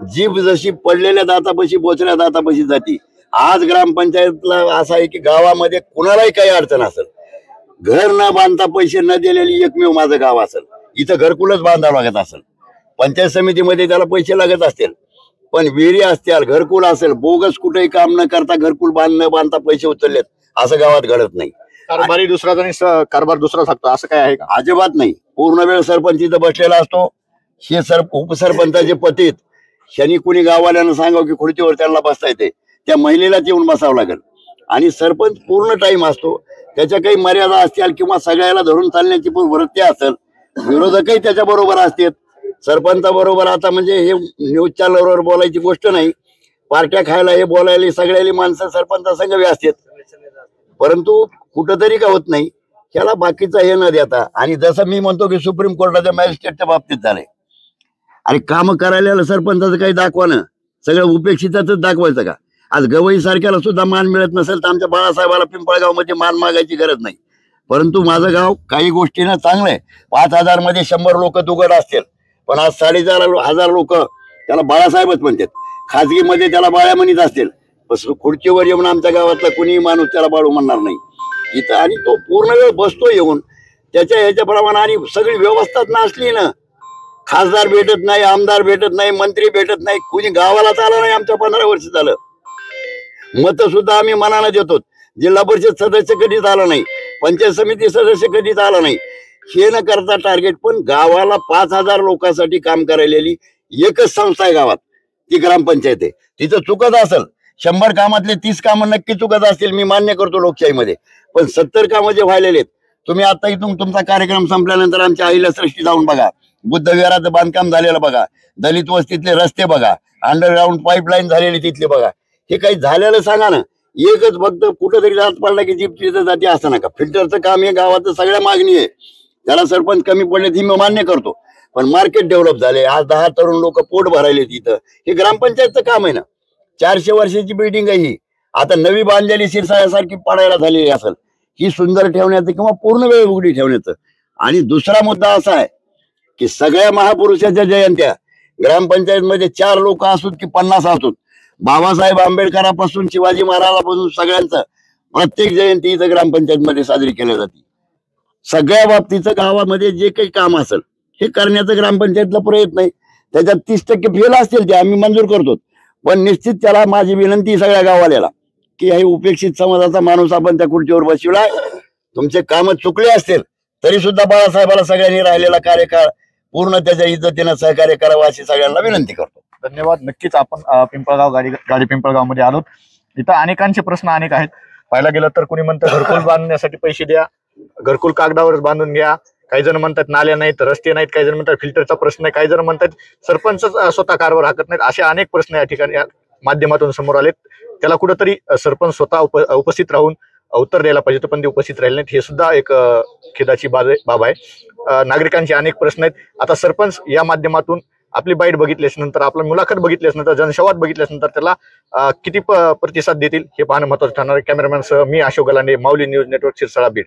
जीभ जशी पडलेल्या दातापाशी बोचऱ्या दातापाशी जाती. आज ग्रामपंचायतला असं आहे की गावामध्ये कुणालाही काही अडचण असेल, घर न बांधता पैसे न दिलेली एकमेव माझं गाव असेल. इथं घरकुलच बांधावं लागत असेल, पंचायत समितीमध्ये त्याला पैसे लागत असतील, पण विहिरी असतील, घरकुल असेल, बोगस कुठेही काम न करता घरकुल न बांधता पैसे उचललेत असं गावात घडत नाही. कारभारी दुसराच आणि कारभार दुसरा सांगतो असं काय आहे का? अजिबात नाही. पूर्ण वेळ सरपंच इथं बसलेला असतो. हे उपसरपंचाचे पतीत शनी कुणी गाववाल्यांना सांगावं की खुर्चीवर त्यांना बसता येते, त्या महिलेलाच येऊन बसावं लागेल. आणि सरपंच पूर्ण टाइम असतो, त्याच्या काही मर्यादा असतील किंवा सगळ्याला धरून चालण्याची पण वृत्ती असेल. विरोधकही त्याच्या बरोबर असतात, सरपंचाबरोबर. आता म्हणजे हे न्यूज चॅनलवर बोलायची गोष्ट नाही, पार्ट्या खायला हे बोलायला सगळ्याली माणसं सरपंचासंग असतात, परंतु कुठंतरी का होत नाही ह्याला बाकीचा हे न देता. आणि जसं मी म्हणतो की सुप्रीम कोर्टाच्या मॅजिस्ट्रेटच्या बाबतीत झालंय, अरे काम करायला सरपंचाचं काही दाखवानं, सगळं उपेक्षितच दाखवायचं का? आज गवई सारख्याला सुद्धा मान मिळत नसेल तर आमच्या बाळासाहेबाला पिंपळगाव मध्ये मान मागायची गरज नाही. परंतु माझं गाव काही गोष्टीनं चांगलं आहे. 5000 मध्ये 100 लोक दुगड असतील, पण आज 4,500 लोक त्याला बाळासाहेबच म्हणतात. खाजगीमध्ये त्याला बाळ्या म्हणत असतील, खुर्चीवर येऊन आमच्या गावातला कुणीही माणूस त्याला बाळू म्हणणार नाही इथं. आणि तो पूर्ण वेळ बसतो येऊन त्याच्या ह्याच्याप्रमाणे. आणि सगळी व्यवस्थाच नसली ना, खासदार भेटत नाही, आमदार भेटत नाही, मंत्री भेटत नाही, कुणी गावालाच आला नाही. आमच्या 15 वर्ष झालं मत सुद्धा आम्ही मनानं देतो. जिल्हा परिषद सदस्य कधीच आला नाही, पंचायत समिती सदस्य कधीच आला नाही. हे न करता टार्गेट, पण गावाला 5000 लोकांसाठी काम करायलेली एकच संस्था आहे गावात, ती ग्रामपंचायत आहे. तिथं चुकत असेल 100 कामातले 30 कामं नक्की चुकत असतील, मी मान्य करतो लोकशाहीमध्ये, पण 70 कामं जे व्हायलेले आहेत. तुम्ही आता इथून तुमचा कार्यक्रम संपल्यानंतर आमच्या अहिल्यासृष्टी जाऊन बघा, बुद्धविहाराचं बांधकाम झालेलं बघा, दलित वस्तीतले रस्ते बघा, अंडरग्राऊंड पाईपलाईन झालेली तिथले बघा. हे काही झालेलं सांगा ना. एकच फक्त कुठंतरी जात पडला की जीप तिथं जाते असं नका. फिल्टरचं काम हे गावात सगळ्या मागणी आहे, त्याला सरपंच कमी पडले ही मी मान्य करतो, पण मार्केट डेव्हलप झाले. आज 10 तरुण लोक पोट भरायले तिथं, हे ग्रामपंचायतचं काम आहे ना. 400 वर्षाची बिल्डिंग आहे ही, आता नवी बांधलेली शिरसाळ्यासारखी पडायला झालेली असेल, ही सुंदर ठेवण्याचं किंवा पूर्ण वेळ उघडी ठेवण्याचं. आणि दुसरा मुद्दा असा आहे की सगळ्या महापुरुषाच्या जयंत्या ग्रामपंचायत मध्ये 4 लोक असोत की 50 असोत, बाबासाहेब आंबेडकरांपासून शिवाजी महाराजांपासून सगळ्यांचं प्रत्येक जयंती इथं ग्रामपंचायत मध्ये साजरी केली जाते. सगळ्या बाबतीचं गावामध्ये जे काही काम असेल हे करण्याचं ग्रामपंचायतला प्रयत्न आहे. त्याच्यात 30% फेल असतील ते आम्ही मंजूर करतो, पण निश्चित त्याला माझी विनंती सगळ्या गावाल्याला की हे उपेक्षित समाजाचा माणूस आपण त्या खुर्चीवर बसविलाय. तुमचे काम चुकले असतील तरी सुद्धा बाळासाहेबाला सगळ्यांनी राहिलेला कार्यकाळ पूर्ण त्याच्या इज्जतीनं सहकार्य करावं अशी सगळ्यांना विनंती करतो. धन्यवाद. नक्कीच आपण पिंपळगाव गाडी पिंपळगाव मध्ये आलो. इथं अनेकांचे प्रश्न अनेक आहेत. पाहायला गेलं तर कोणी म्हणतं घरकुल बांधण्यासाठी पैसे द्या, घरकुल कागदावरच बांधून घ्या, काही जण म्हणतात नाल्या नाहीत, रस्ते नाहीत, काही जण म्हणतात फिल्टरचा प्रश्न आहे, काही जण म्हणतात सरपंच स्वतः कारभार हाकत नाहीत. असे अनेक प्रश्न या ठिकाणी माध्यमातून समोर आलेत. त्याला कुठंतरी सरपंच स्वतः उपस्थित राहून उत्तर द्यायला पाहिजे, पण ते उपस्थित राहिले नाहीत. हे सुद्धा एक खेदाची बाब आहे. नागरिकांचे अनेक प्रश्न आहेत. आता सरपंच या माध्यमातून आपली बाईट बघितल्यानंतर, आपला मुलाखत बघितल्यानंतर, जनसंवाद बघितल्यानंतर त्याला किती प्रतिसाद देतील हे पाहणं महत्त्वाचं ठरणार आहे. कॅमेरामॅन सह मी अशोक गलांडे, माऊली न्यूज नेटवर्क, शिरसाळा, बीड.